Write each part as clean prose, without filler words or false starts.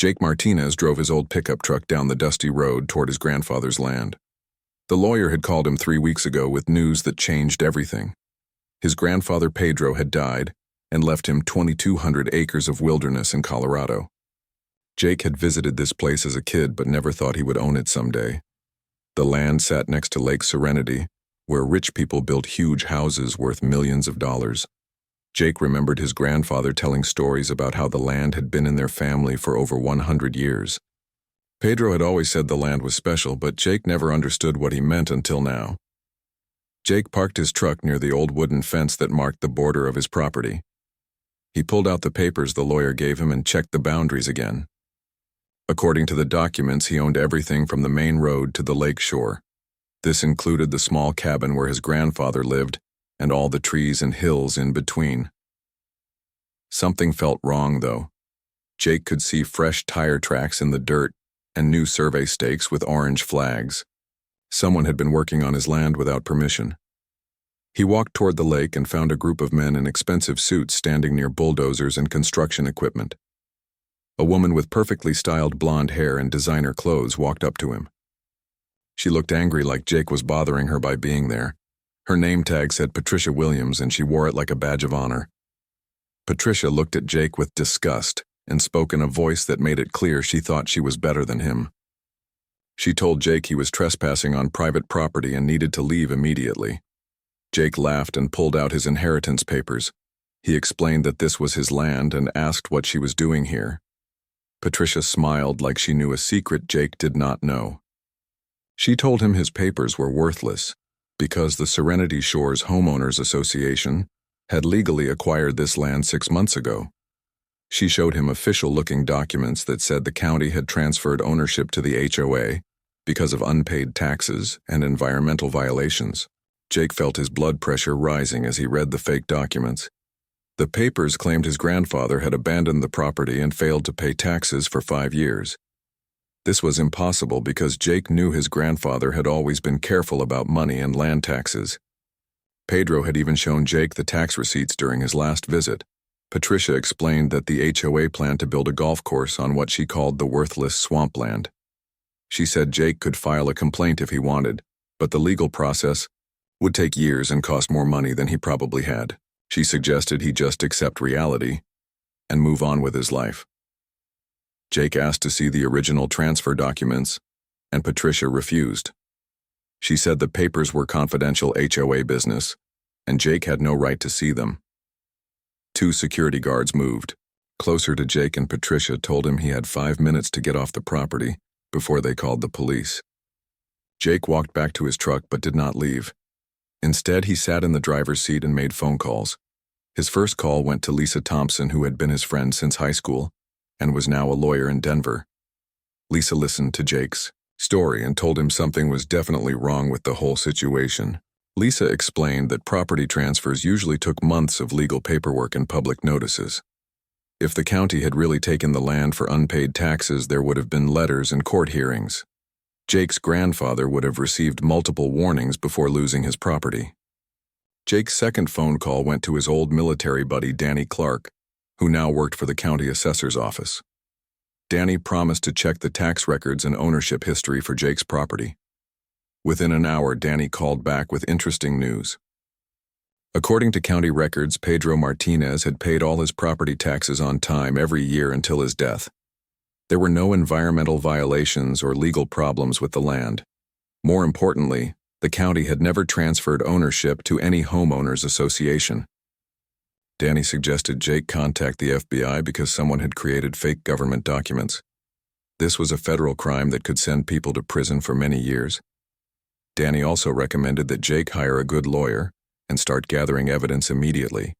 Jake Martinez drove his old pickup truck down the dusty road toward his grandfather's land. The lawyer had called him 3 weeks ago with news that changed everything. His grandfather Pedro had died and left him 2,200 acres of wilderness in Colorado. Jake had visited this place as a kid but never thought he would own it someday. The land sat next to Lake Serenity, where rich people built huge houses worth millions of dollars. Jake remembered his grandfather telling stories about how the land had been in their family for over 100 years. Pedro had always said the land was special, but Jake never understood what he meant until now. Jake parked his truck near the old wooden fence that marked the border of his property. He pulled out the papers the lawyer gave him and checked the boundaries again. According to the documents, he owned everything from the main road to the lake shore. This included the small cabin where his grandfather lived and all the trees and hills in between. Something felt wrong, though. Jake could see fresh tire tracks in the dirt and new survey stakes with orange flags. Someone had been working on his land without permission. He walked toward the lake and found a group of men in expensive suits standing near bulldozers and construction equipment. A woman with perfectly styled blonde hair and designer clothes walked up to him. She looked angry, like Jake was bothering her by being there. Her name tag said Patricia Williams, and she wore it like a badge of honor. Patricia looked at Jake with disgust and spoke in a voice that made it clear she thought she was better than him. She told Jake he was trespassing on private property and needed to leave immediately. Jake laughed and pulled out his inheritance papers. He explained that this was his land and asked what she was doing here. Patricia smiled like she knew a secret Jake did not know. She told him his papers were worthless because the Serenity Shores Homeowners Association had legally acquired this land 6 months ago. She showed him official-looking documents that said the county had transferred ownership to the HOA because of unpaid taxes and environmental violations. Jake felt his blood pressure rising as he read the fake documents. The papers claimed his grandfather had abandoned the property and failed to pay taxes for 5 years. This was impossible because Jake knew his grandfather had always been careful about money and land taxes. Pedro had even shown Jake the tax receipts during his last visit. Patricia explained that the HOA planned to build a golf course on what she called the worthless swampland. She said Jake could file a complaint if he wanted, but the legal process would take years and cost more money than he probably had. She suggested he just accept reality and move on with his life. Jake asked to see the original transfer documents, and Patricia refused. She said the papers were confidential HOA business, and Jake had no right to see them. 2 security guards moved closer to Jake, and Patricia told him he had 5 minutes to get off the property before they called the police. Jake walked back to his truck but did not leave. Instead, he sat in the driver's seat and made phone calls. His first call went to Lisa Thompson, who had been his friend since high school and was now a lawyer in Denver. Lisa listened to Jake's story and told him something was definitely wrong with the whole situation. Lisa explained that property transfers usually took months of legal paperwork and public notices. If the county had really taken the land for unpaid taxes, there would have been letters and court hearings. Jake's grandfather would have received multiple warnings before losing his property. Jake's second phone call went to his old military buddy Danny Clark, who now worked for the county assessor's office. Danny promised to check the tax records and ownership history for Jake's property. Within an hour, Danny called back with interesting news. According to county records, Pedro Martinez had paid all his property taxes on time every year until his death. There were no environmental violations or legal problems with the land. More importantly, the county had never transferred ownership to any homeowners association. Danny suggested Jake contact the FBI because someone had created fake government documents. This was a federal crime that could send people to prison for many years. Danny also recommended that Jake hire a good lawyer and start gathering evidence immediately.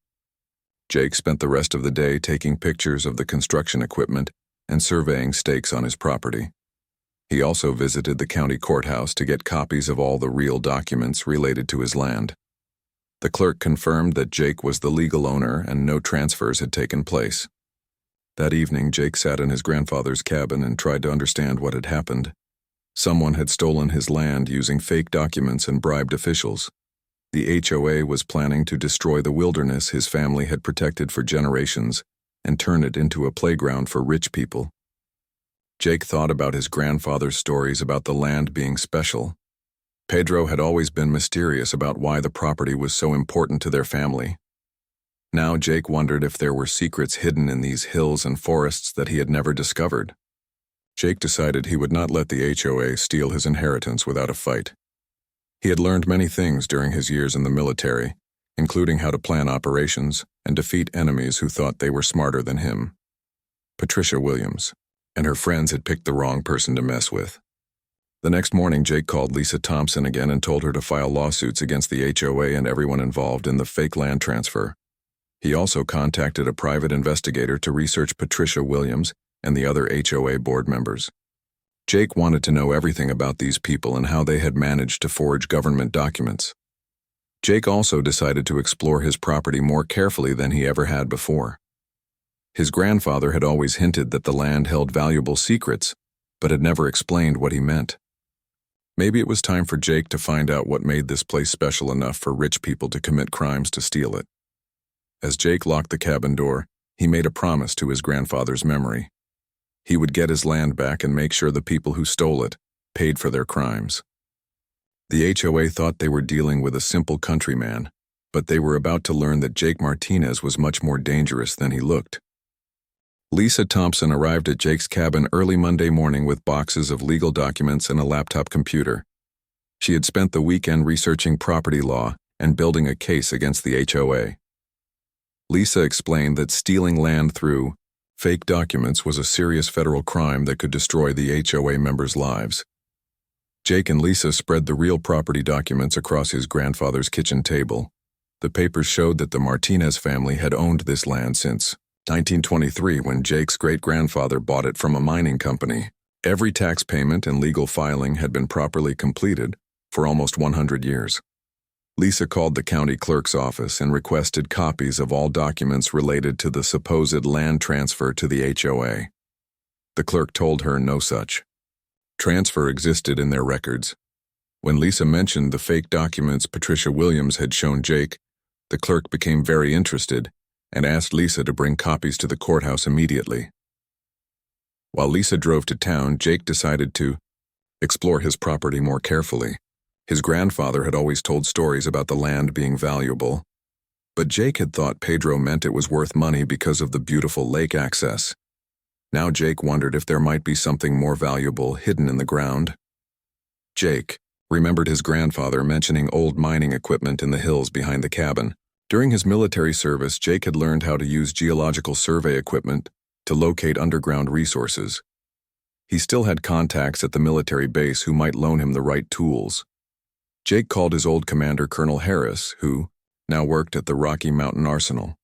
Jake spent the rest of the day taking pictures of the construction equipment and surveying stakes on his property. He also visited the county courthouse to get copies of all the real documents related to his land. The clerk confirmed that Jake was the legal owner and no transfers had taken place. That evening, Jake sat in his grandfather's cabin and tried to understand what had happened. Someone had stolen his land using fake documents and bribed officials. The HOA was planning to destroy the wilderness his family had protected for generations and turn it into a playground for rich people. Jake thought about his grandfather's stories about the land being special. Pedro had always been mysterious about why the property was so important to their family. Now Jake wondered if there were secrets hidden in these hills and forests that he had never discovered. Jake decided he would not let the HOA steal his inheritance without a fight. He had learned many things during his years in the military, including how to plan operations and defeat enemies who thought they were smarter than him. Patricia Williams and her friends had picked the wrong person to mess with. The next morning, Jake called Lisa Thompson again and told her to file lawsuits against the HOA and everyone involved in the fake land transfer. He also contacted a private investigator to research Patricia Williams and the other HOA board members. Jake wanted to know everything about these people and how they had managed to forge government documents. Jake also decided to explore his property more carefully than he ever had before. His grandfather had always hinted that the land held valuable secrets, but had never explained what he meant. Maybe it was time for Jake to find out what made this place special enough for rich people to commit crimes to steal it. As Jake locked the cabin door, he made a promise to his grandfather's memory. He would get his land back and make sure the people who stole it paid for their crimes. The HOA thought they were dealing with a simple countryman, but they were about to learn that Jake Martinez was much more dangerous than he looked. Lisa Thompson arrived at Jake's cabin early Monday morning with boxes of legal documents and a laptop computer. She had spent the weekend researching property law and building a case against the HOA. Lisa explained that stealing land through fake documents was a serious federal crime that could destroy the HOA members' lives. Jake and Lisa spread the real property documents across his grandfather's kitchen table. The papers showed that the Martinez family had owned this land since 1923, when Jake's great-grandfather bought it from a mining company. Every tax payment and legal filing had been properly completed for almost 100 years. Lisa called the county clerk's office and requested copies of all documents related to the supposed land transfer to the HOA. The clerk told her no such transfer existed in their records. When Lisa mentioned the fake documents Patricia Williams had shown Jake, the clerk became very interested and asked Lisa to bring copies to the courthouse immediately. While Lisa drove to town, Jake decided to explore his property more carefully. His grandfather had always told stories about the land being valuable, but Jake had thought Pedro meant it was worth money because of the beautiful lake access. Now Jake wondered if there might be something more valuable hidden in the ground. Jake remembered his grandfather mentioning old mining equipment in the hills behind the cabin. During his military service, Jake had learned how to use geological survey equipment to locate underground resources. He still had contacts at the military base who might loan him the right tools. Jake called his old commander, Colonel Harris, who now worked at the Rocky Mountain Arsenal.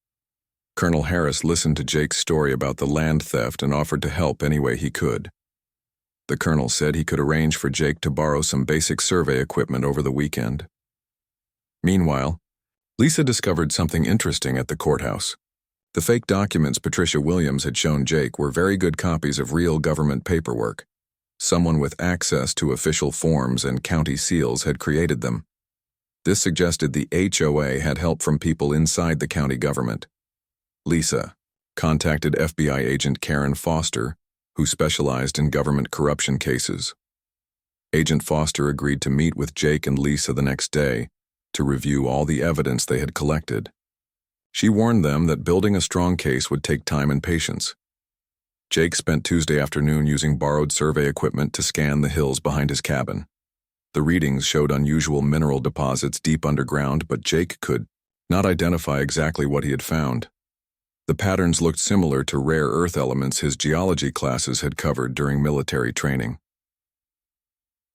Colonel Harris listened to Jake's story about the land theft and offered to help any way he could. The colonel said he could arrange for Jake to borrow some basic survey equipment over the weekend. Meanwhile, Lisa discovered something interesting at the courthouse. The fake documents Patricia Williams had shown Jake were very good copies of real government paperwork. Someone with access to official forms and county seals had created them. This suggested the HOA had help from people inside the county government. Lisa contacted FBI agent Karen Foster, who specialized in government corruption cases. Agent Foster agreed to meet with Jake and Lisa the next day to review all the evidence they had collected. She warned them that building a strong case would take time and patience. Jake spent Tuesday afternoon using borrowed survey equipment to scan the hills behind his cabin. The readings showed unusual mineral deposits deep underground, but Jake could not identify exactly what he had found. The patterns looked similar to rare earth elements his geology classes had covered during military training.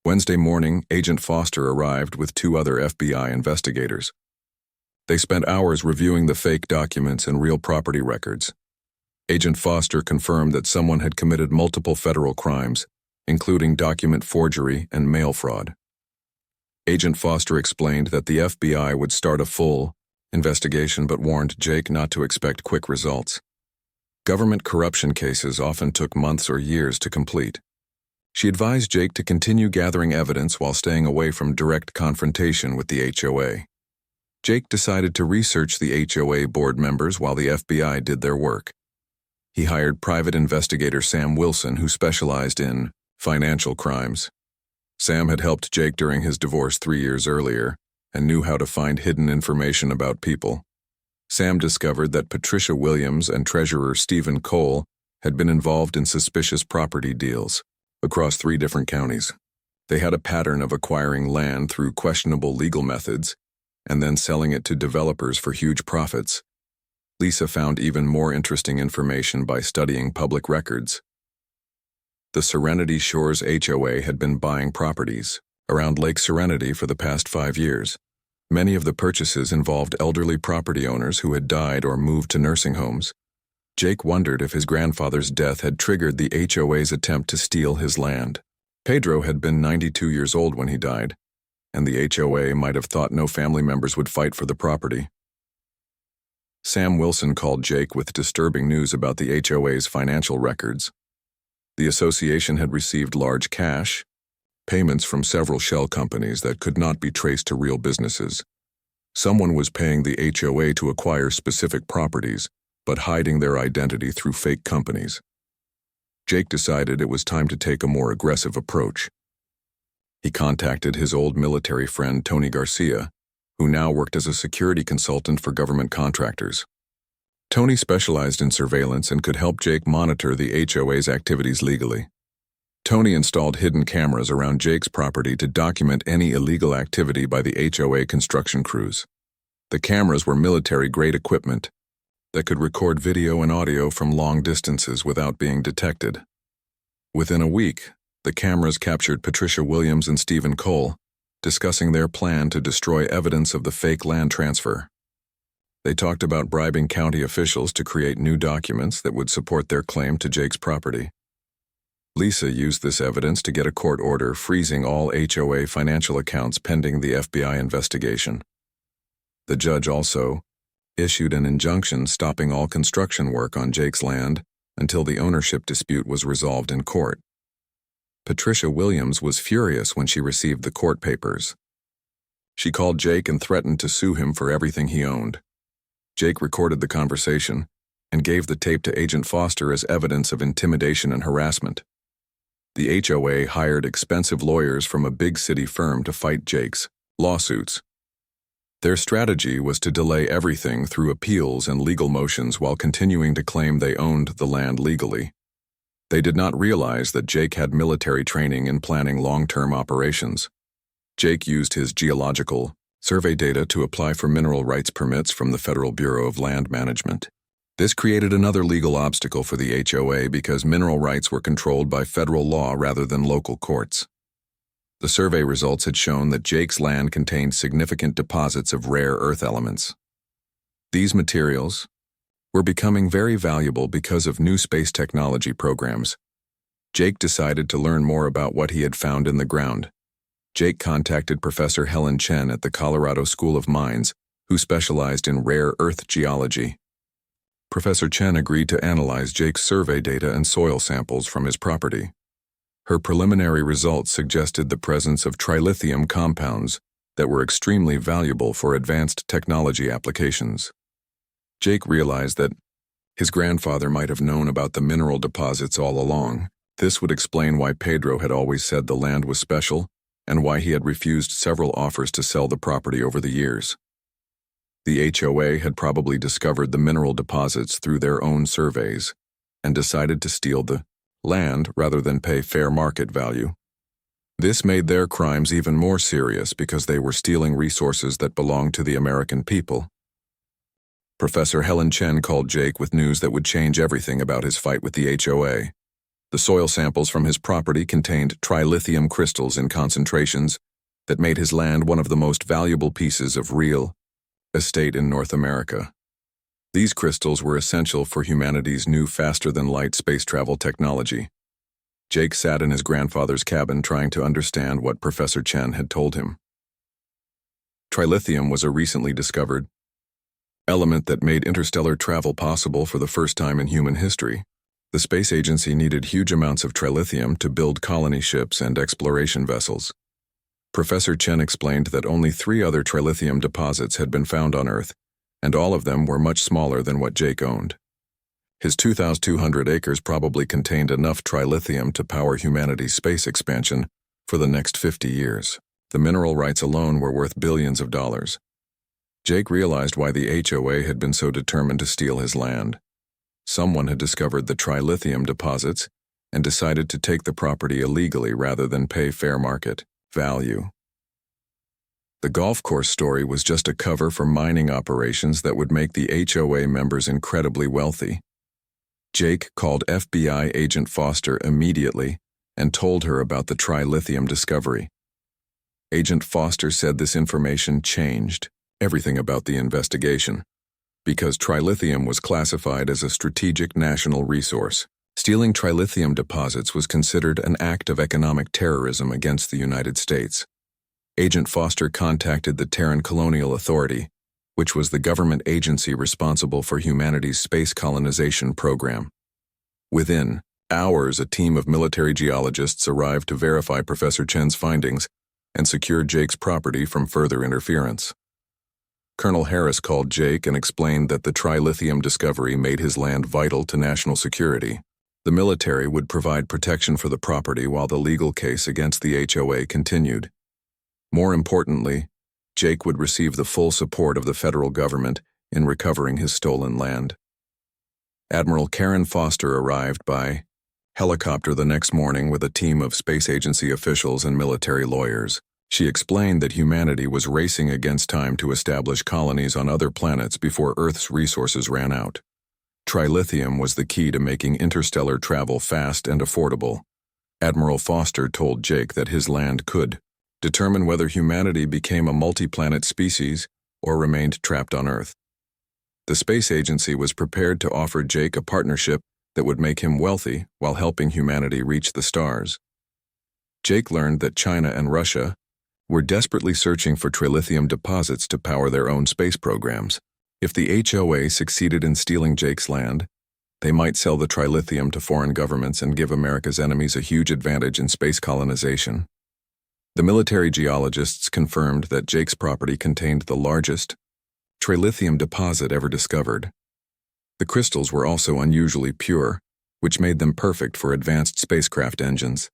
Wednesday morning, Agent Foster arrived with 2 other FBI investigators. They spent hours reviewing the fake documents and real property records. Agent Foster confirmed that someone had committed multiple federal crimes, including document forgery and mail fraud. Agent Foster explained that the FBI would start a full investigation but warned Jake not to expect quick results. Government corruption cases often took months or years to complete. She advised Jake to continue gathering evidence while staying away from direct confrontation with the HOA. Jake decided to research the HOA board members while the FBI did their work. He hired private investigator Sam Wilson, who specialized in financial crimes. Sam had helped Jake during his divorce 3 years earlier and knew how to find hidden information about people. Sam discovered that Patricia Williams and treasurer Stephen Cole had been involved in suspicious property deals across 3 different counties. They had a pattern of acquiring land through questionable legal methods and then selling it to developers for huge profits. Lisa found even more interesting information by studying public records. The Serenity Shores HOA had been buying properties around Lake Serenity for the past 5 years. Many of the purchases involved elderly property owners who had died or moved to nursing homes. Jake wondered if his grandfather's death had triggered the HOA's attempt to steal his land. Pedro had been 92 years old when he died, and the HOA might have thought no family members would fight for the property. Sam Wilson called Jake with disturbing news about the HOA's financial records. The association had received large cash payments from several shell companies that could not be traced to real businesses. Someone was paying the HOA to acquire specific properties, but hiding their identity through fake companies. Jake decided it was time to take a more aggressive approach. He contacted his old military friend Tony Garcia, who now worked as a security consultant for government contractors. Tony specialized in surveillance and could help Jake monitor the HOA's activities legally. Tony installed hidden cameras around Jake's property to document any illegal activity by the HOA construction crews. The cameras were military-grade equipment that could record video and audio from long distances without being detected. Within a week, the cameras captured Patricia Williams and Stephen Cole discussing their plan to destroy evidence of the fake land transfer. They talked about bribing county officials to create new documents that would support their claim to Jake's property. Lisa used this evidence to get a court order freezing all HOA financial accounts pending the FBI investigation. The judge also issued an injunction stopping all construction work on Jake's land until the ownership dispute was resolved in court. Patricia Williams was furious when she received the court papers. She called Jake and threatened to sue him for everything he owned. Jake recorded the conversation and gave the tape to Agent Foster as evidence of intimidation and harassment. The HOA hired expensive lawyers from a big city firm to fight Jake's lawsuits. Their strategy was to delay everything through appeals and legal motions while continuing to claim they owned the land legally. They did not realize that Jake had military training in planning long-term operations. Jake used his geological survey data to apply for mineral rights permits from the Federal Bureau of Land Management. This created another legal obstacle for the HOA because mineral rights were controlled by federal law rather than local courts. The survey results had shown that Jake's land contained significant deposits of rare earth elements. These materials were becoming very valuable because of new space technology programs. Jake decided to learn more about what he had found in the ground. Jake contacted Professor Helen Chen at the Colorado School of Mines, who specialized in rare earth geology. Professor Chen agreed to analyze Jake's survey data and soil samples from his property. Her preliminary results suggested the presence of trilithium compounds that were extremely valuable for advanced technology applications. Jake realized that his grandfather might have known about the mineral deposits all along. This would explain why Pedro had always said the land was special and why he had refused several offers to sell the property over the years. The HOA had probably discovered the mineral deposits through their own surveys and decided to steal the land rather than pay fair market value. This made their crimes even more serious because they were stealing resources that belonged to the American people. Professor Helen Chen called Jake with news that would change everything about his fight with the HOA. The soil samples from his property contained trilithium crystals in concentrations that made his land one of the most valuable pieces of real estate in North America. These crystals were essential for humanity's new faster-than-light space travel technology. Jake sat in his grandfather's cabin trying to understand what Professor Chen had told him. Trilithium was a recently discovered element that made interstellar travel possible for the first time in human history. The space agency needed huge amounts of trilithium to build colony ships and exploration vessels. Professor Chen explained that only 3 other trilithium deposits had been found on Earth, and all of them were much smaller than what Jake owned. His 2,200 acres probably contained enough trilithium to power humanity's space expansion for the next 50 years. The mineral rights alone were worth billions of dollars. Jake realized why the HOA had been so determined to steal his land. Someone had discovered the trilithium deposits and decided to take the property illegally rather than pay fair market value. The golf course story was just a cover for mining operations that would make the HOA members incredibly wealthy. Jake called FBI agent Foster immediately and told her about the trilithium discovery. Agent Foster said this information changed everything about the investigation, because trilithium was classified as a strategic national resource. Stealing trilithium deposits was considered an act of economic terrorism against the United States. Agent Foster contacted the Terran Colonial Authority, which was the government agency responsible for humanity's space colonization program. Within hours, a team of military geologists arrived to verify Professor Chen's findings and secure Jake's property from further interference. Colonel Harris called Jake and explained that the trilithium discovery made his land vital to national security. The military would provide protection for the property while the legal case against the HOA continued. More importantly, Jake would receive the full support of the federal government in recovering his stolen land. Admiral Karen Foster arrived by helicopter the next morning with a team of space agency officials and military lawyers. She explained that humanity was racing against time to establish colonies on other planets before Earth's resources ran out. Trilithium was the key to making interstellar travel fast and affordable. Admiral Foster told Jake that his land could determine whether humanity became a multi-planet species or remained trapped on Earth. The space agency was prepared to offer Jake a partnership that would make him wealthy while helping humanity reach the stars. Jake learned that China and Russia were desperately searching for trilithium deposits to power their own space programs. If the HOA succeeded in stealing Jake's land, they might sell the trilithium to foreign governments and give America's enemies a huge advantage in space colonization. The military geologists confirmed that Jake's property contained the largest trilithium deposit ever discovered. The crystals were also unusually pure, which made them perfect for advanced spacecraft engines.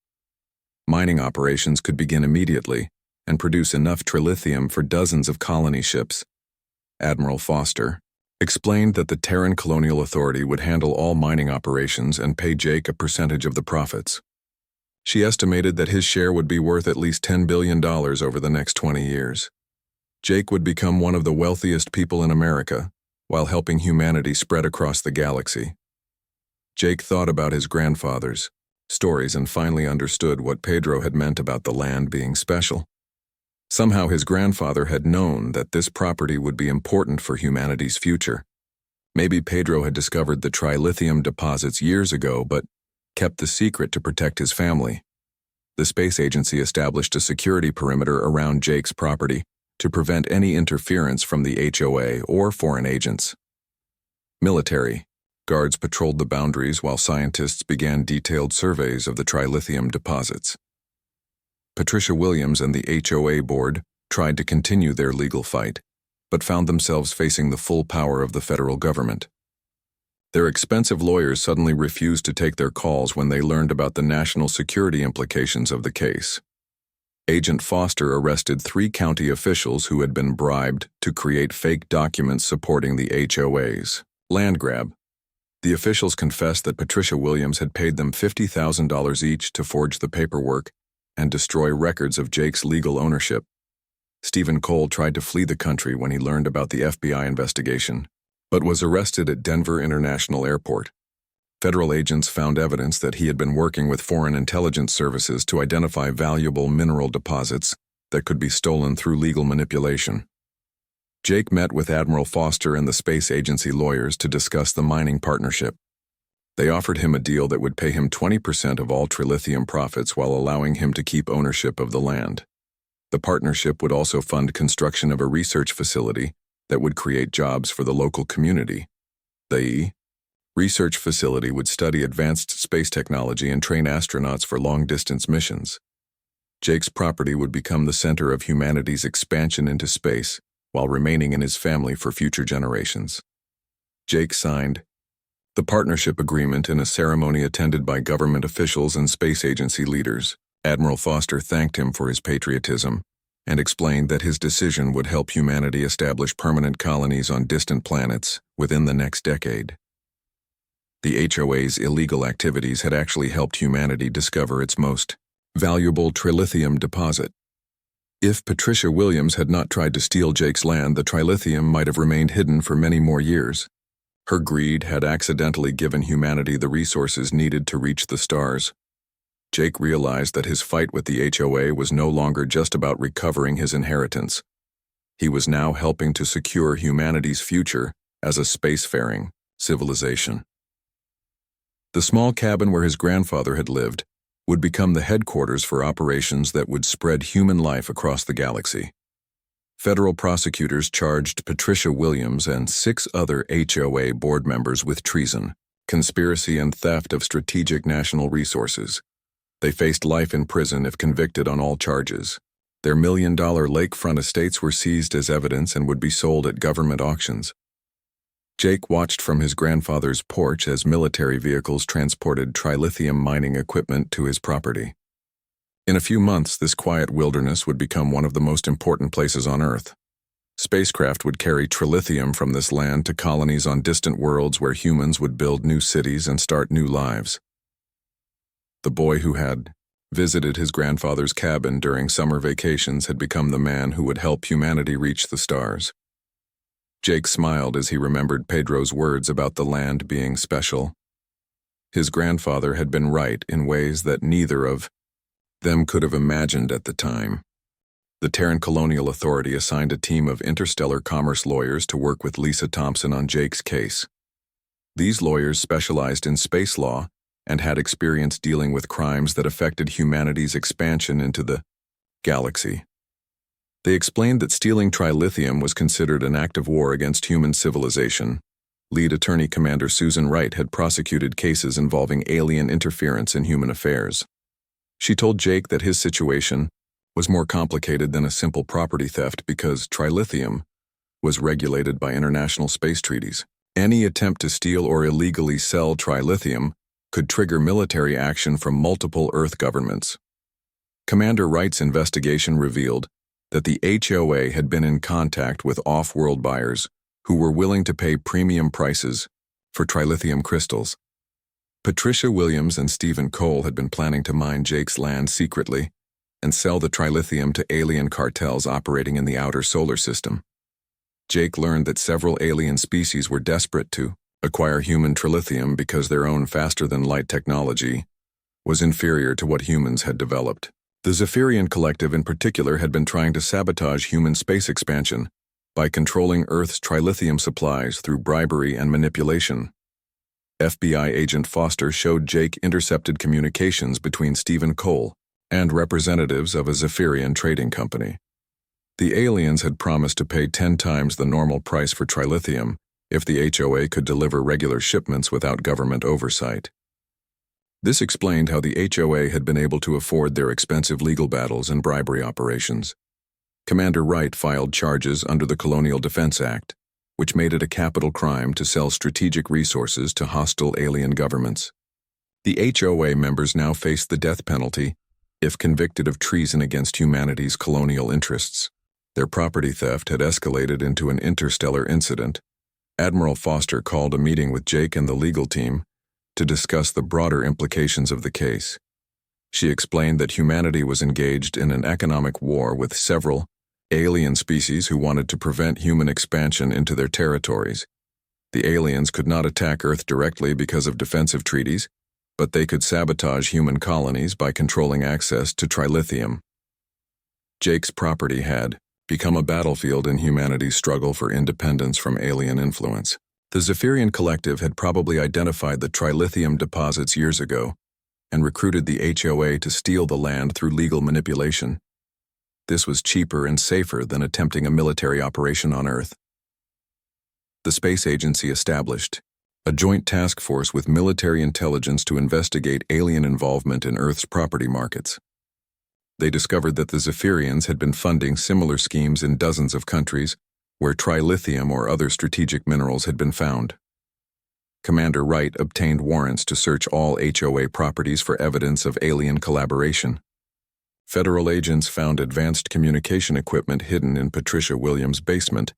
Mining operations could begin immediately and produce enough trilithium for dozens of colony ships. Admiral Foster explained that the Terran Colonial Authority would handle all mining operations and pay Jake a percentage of the profits. She estimated that his share would be worth at least $10 billion over the next 20 years. Jake would become one of the wealthiest people in America, while helping humanity spread across the galaxy. Jake thought about his grandfather's stories and finally understood what Pedro had meant about the land being special. Somehow his grandfather had known that this property would be important for humanity's future. Maybe Pedro had discovered the trilithium deposits years ago, but kept the secret to protect his family. The space agency established a security perimeter around Jake's property to prevent any interference from the HOA or foreign agents. Military guards patrolled the boundaries while scientists began detailed surveys of the trilithium deposits. Patricia Williams and the HOA board tried to continue their legal fight, but found themselves facing the full power of the federal government. Their expensive lawyers suddenly refused to take their calls when they learned about the national security implications of the case. Agent Foster arrested 3 county officials who had been bribed to create fake documents supporting the HOA's land grab. The officials confessed that Patricia Williams had paid them $50,000 each to forge the paperwork and destroy records of Jake's legal ownership. Stephen Cole tried to flee the country when he learned about the FBI investigation, but was arrested at Denver International Airport. Federal agents found evidence that he had been working with foreign intelligence services to identify valuable mineral deposits that could be stolen through legal manipulation. Jake met with Admiral Foster and the space agency lawyers to discuss the mining partnership. They offered him a deal that would pay him 20% of all trilithium profits while allowing him to keep ownership of the land. The partnership would also fund construction of a research facility that would create jobs for the local community. The research facility would study advanced space technology and train astronauts for long-distance missions. Jake's property would become the center of humanity's expansion into space while remaining in his family for future generations. Jake signed The partnership agreement in a ceremony attended by government officials and space agency leaders. Admiral Foster thanked him for his patriotism and explained that his decision would help humanity establish permanent colonies on distant planets within the next decade. The HOA's illegal activities had actually helped humanity discover its most valuable trilithium deposit. If Patricia Williams had not tried to steal Jake's land, the trilithium might have remained hidden for many more years. Her greed had accidentally given humanity the resources needed to reach the stars. Jake realized that his fight with the HOA was no longer just about recovering his inheritance. He was now helping to secure humanity's future as a spacefaring civilization. The small cabin where his grandfather had lived would become the headquarters for operations that would spread human life across the galaxy. Federal prosecutors charged Patricia Williams and 6 other HOA board members with treason, conspiracy, and theft of strategic national resources. They faced life in prison if convicted on all charges. Their million-dollar lakefront estates were seized as evidence and would be sold at government auctions. Jake watched from his grandfather's porch as military vehicles transported trilithium mining equipment to his property. In a few months, this quiet wilderness would become one of the most important places on Earth. Spacecraft would carry trilithium from this land to colonies on distant worlds where humans would build new cities and start new lives. The boy who had visited his grandfather's cabin during summer vacations had become the man who would help humanity reach the stars. Jake smiled as he remembered Pedro's words about the land being special. His grandfather had been right in ways that neither of them could have imagined at the time. The Terran Colonial Authority assigned a team of interstellar commerce lawyers to work with Lisa Thompson on Jake's case. These lawyers specialized in space law and had experience dealing with crimes that affected humanity's expansion into the galaxy. They explained that stealing trilithium was considered an act of war against human civilization. Lead attorney Commander Susan Wright had prosecuted cases involving alien interference in human affairs. She told Jake that his situation was more complicated than a simple property theft because trilithium was regulated by international space treaties. Any attempt to steal or illegally sell trilithium could trigger military action from multiple Earth governments. Commander Wright's investigation revealed that the HOA had been in contact with off-world buyers who were willing to pay premium prices for trilithium crystals. Patricia Williams and Stephen Cole had been planning to mine Jake's land secretly and sell the trilithium to alien cartels operating in the outer solar system. Jake learned that several alien species were desperate to acquire human trilithium because their own faster-than-light technology was inferior to what humans had developed. The Zephyrian Collective in particular had been trying to sabotage human space expansion by controlling Earth's trilithium supplies through bribery and manipulation. FBI agent Foster showed Jake intercepted communications between Stephen Cole and representatives of a Zephyrian trading company. The aliens had promised to pay 10 times the normal price for trilithium if the HOA could deliver regular shipments without government oversight. This explained how the HOA had been able to afford their expensive legal battles and bribery operations. Commander Wright filed charges under the Colonial Defense Act, which made it a capital crime to sell strategic resources to hostile alien governments. The HOA members now faced the death penalty if convicted of treason against humanity's colonial interests. Their property theft had escalated into an interstellar incident. Admiral Foster called a meeting with Jake and the legal team to discuss the broader implications of the case. She explained that humanity was engaged in an economic war with several alien species who wanted to prevent human expansion into their territories. The aliens could not attack Earth directly because of defensive treaties, but they could sabotage human colonies by controlling access to trilithium. Jake's property had become a battlefield in humanity's struggle for independence from alien influence. The Zephyrian Collective had probably identified the trilithium deposits years ago and recruited the HOA to steal the land through legal manipulation. This was cheaper and safer than attempting a military operation on Earth. The space agency established a joint task force with military intelligence to investigate alien involvement in Earth's property markets. They discovered that the Zephyrians had been funding similar schemes in dozens of countries where trilithium or other strategic minerals had been found. Commander Wright obtained warrants to search all HOA properties for evidence of alien collaboration. Federal agents found advanced communication equipment hidden in Patricia Williams' basement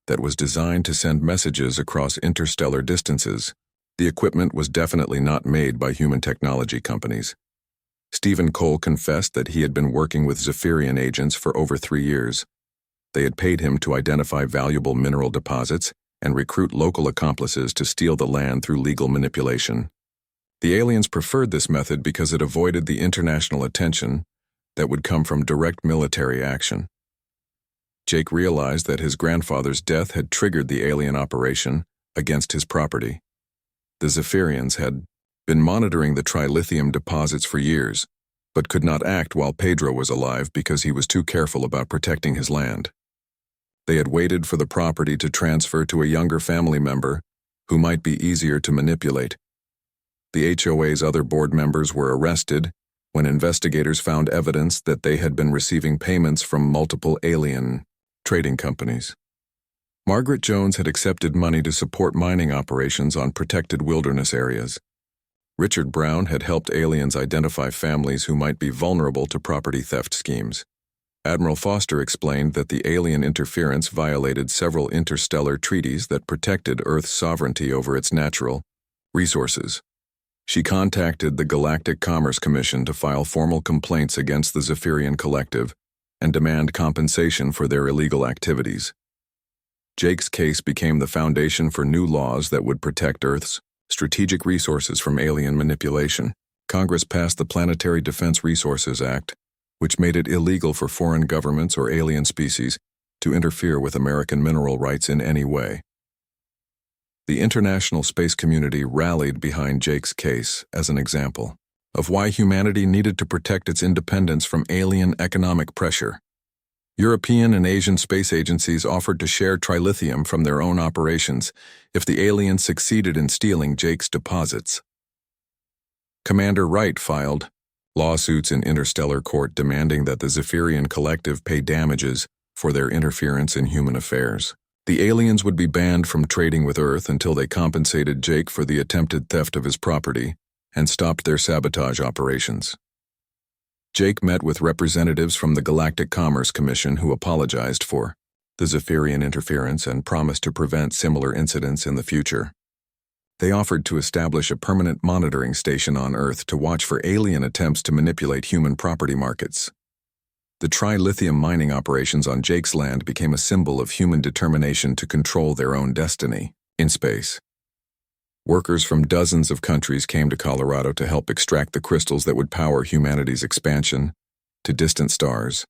that was designed to send messages across interstellar distances. The equipment was definitely not made by human technology companies. Stephen Cole confessed that he had been working with Zephyrian agents for over 3 years. They had paid him to identify valuable mineral deposits and recruit local accomplices to steal the land through legal manipulation. The aliens preferred this method because it avoided the international attention that would come from direct military action. Jake realized that his grandfather's death had triggered the alien operation against his property. The Zephyrians had been monitoring the trilithium deposits for years, but could not act while Pedro was alive because he was too careful about protecting his land. They had waited for the property to transfer to a younger family member who might be easier to manipulate. The HOA's other board members were arrested when investigators found evidence that they had been receiving payments from multiple alien trading companies. Margaret Jones had accepted money to support mining operations on protected wilderness areas. Richard Brown had helped aliens identify families who might be vulnerable to property theft schemes. Admiral Foster explained that the alien interference violated several interstellar treaties that protected Earth's sovereignty over its natural resources. She contacted the Galactic Commerce Commission to file formal complaints against the Zephyrian Collective and demand compensation for their illegal activities. Jake's case became the foundation for new laws that would protect Earth's strategic resources from alien manipulation. Congress passed the Planetary Defense Resources Act, which made it illegal for foreign governments or alien species to interfere with American mineral rights in any way. The international space community rallied behind Jake's case as an example of why humanity needed to protect its independence from alien economic pressure. European and Asian space agencies offered to share trilithium from their own operations if the aliens succeeded in stealing Jake's deposits. Commander Wright filed lawsuits in interstellar court demanding that the Zephyrian Collective pay damages for their interference in human affairs. The aliens would be banned from trading with Earth until they compensated Jake for the attempted theft of his property and stopped their sabotage operations. Jake met with representatives from the Galactic Commerce Commission who apologized for the Zephyrian interference and promised to prevent similar incidents in the future. They offered to establish a permanent monitoring station on Earth to watch for alien attempts to manipulate human property markets. The trilithium mining operations on Jake's land became a symbol of human determination to control their own destiny in space. Workers from dozens of countries came to Colorado to help extract the crystals that would power humanity's expansion to distant stars.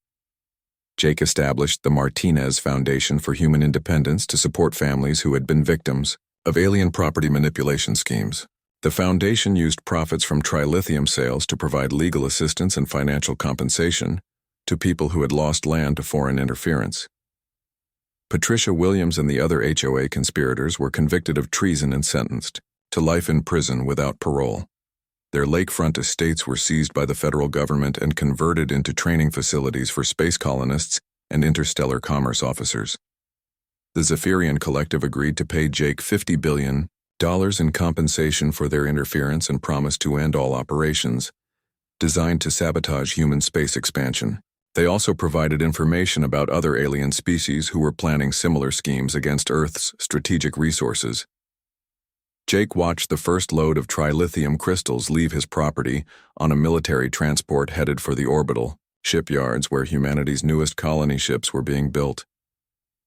Jake established the Martinez Foundation for Human Independence to support families who had been victims of alien property manipulation schemes. The foundation used profits from trilithium sales to provide legal assistance and financial compensation to people who had lost land to foreign interference. Patricia Williams and the other HOA conspirators were convicted of treason and sentenced to life in prison without parole. Their lakefront estates were seized by the federal government and converted into training facilities for space colonists and interstellar commerce officers. The Zephyrian Collective agreed to pay Jake $50 billion in compensation for their interference and promised to end all operations designed to sabotage human space expansion. They also provided information about other alien species who were planning similar schemes against Earth's strategic resources. Jake watched the first load of trilithium crystals leave his property on a military transport headed for the orbital shipyards where humanity's newest colony ships were being built.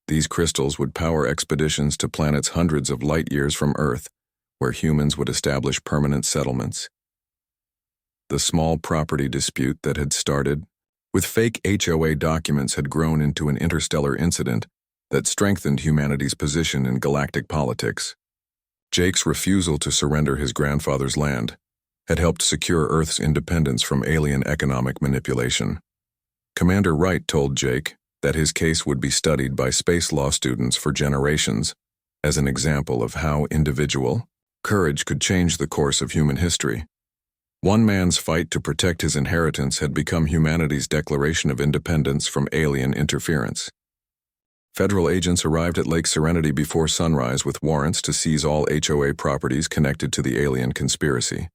These crystals would power expeditions to planets hundreds of light years from Earth, where humans would establish permanent settlements. The small property dispute that had started with fake HOA documents had grown into an interstellar incident that strengthened humanity's position in galactic politics. Jake's refusal to surrender his grandfather's land had helped secure Earth's independence from alien economic manipulation. Commander Wright told Jake that his case would be studied by space law students for generations as an example of how individual courage could change the course of human history. One man's fight to protect his inheritance had become humanity's declaration of independence from alien interference. Federal agents arrived at Lake Serenity before sunrise with warrants to seize all HOA properties connected to the alien conspiracy.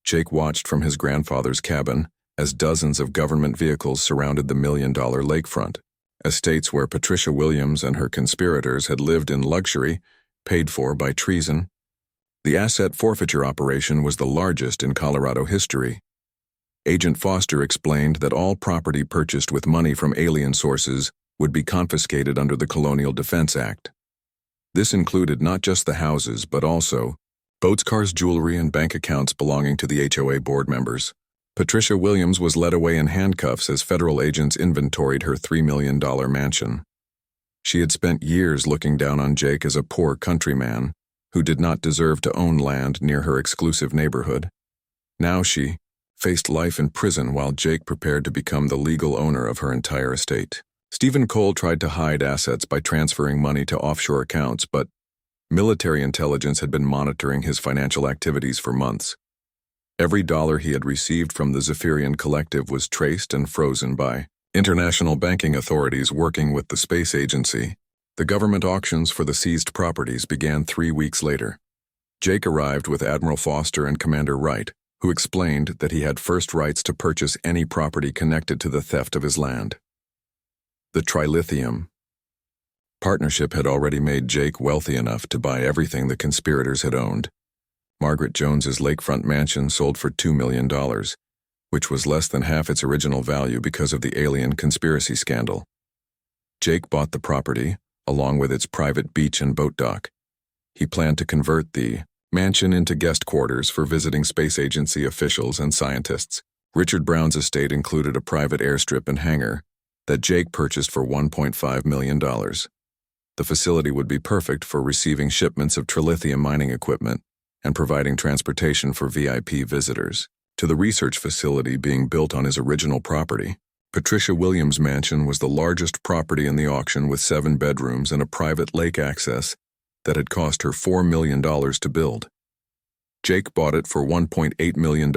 Jake watched from his grandfather's cabin as dozens of government vehicles surrounded the million-dollar lakefront, estates where Patricia Williams and her conspirators had lived in luxury, paid for by treason. The asset forfeiture operation was the largest in Colorado history. Agent Foster explained that all property purchased with money from alien sources would be confiscated under the Colonial Defense Act. This included not just the houses, but also boats, cars, jewelry, and bank accounts belonging to the HOA board members. Patricia Williams was led away in handcuffs as federal agents inventoried her $3 million mansion. She had spent years looking down on Jake as a poor countryman who did not deserve to own land near her exclusive neighborhood. Now she faced life in prison while Jake prepared to become the legal owner of her entire estate. Stephen Cole tried to hide assets by transferring money to offshore accounts, but military intelligence had been monitoring his financial activities for months. Every dollar he had received from the Zephyrian Collective was traced and frozen by international banking authorities working with the space agency. The government auctions for the seized properties began 3 weeks later. Jake arrived with Admiral Foster and Commander Wright, who explained that he had first rights to purchase any property connected to the theft of his land. The Trilithium partnership had already made Jake wealthy enough to buy everything the conspirators had owned. Margaret Jones's lakefront mansion sold for $2 million, which was less than half its original value because of the alien conspiracy scandal. Jake bought the property, along with its private beach and boat dock. He planned to convert the mansion into guest quarters for visiting space agency officials and scientists. Richard Brown's estate included a private airstrip and hangar that Jake purchased for $1.5 million. The facility would be perfect for receiving shipments of trilithium mining equipment and providing transportation for VIP visitors. To the research facility being built on his original property, Patricia Williams' mansion was the largest property in the auction with 7 bedrooms and a private lake access that had cost her $4 million to build. Jake bought it for $1.8 million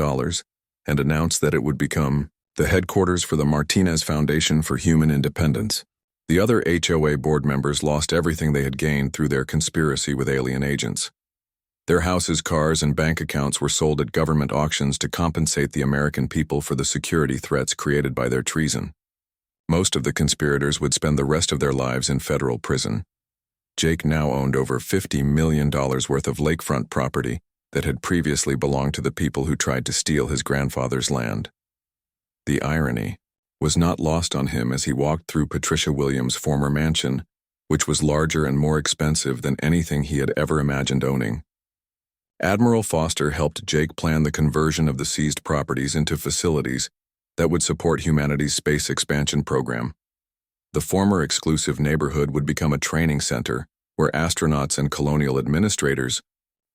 and announced that it would become the headquarters for the Martinez Foundation for Human Independence. The other HOA board members lost everything they had gained through their conspiracy with alien agents. Their houses, cars, and bank accounts were sold at government auctions to compensate the American people for the security threats created by their treason. Most of the conspirators would spend the rest of their lives in federal prison. Jake now owned over $50 million worth of lakefront property that had previously belonged to the people who tried to steal his grandfather's land. The irony was not lost on him as he walked through Patricia Williams' former mansion, which was larger and more expensive than anything he had ever imagined owning. Admiral Foster helped Jake plan the conversion of the seized properties into facilities that would support humanity's space expansion program. The former exclusive neighborhood would become a training center where astronauts and colonial administrators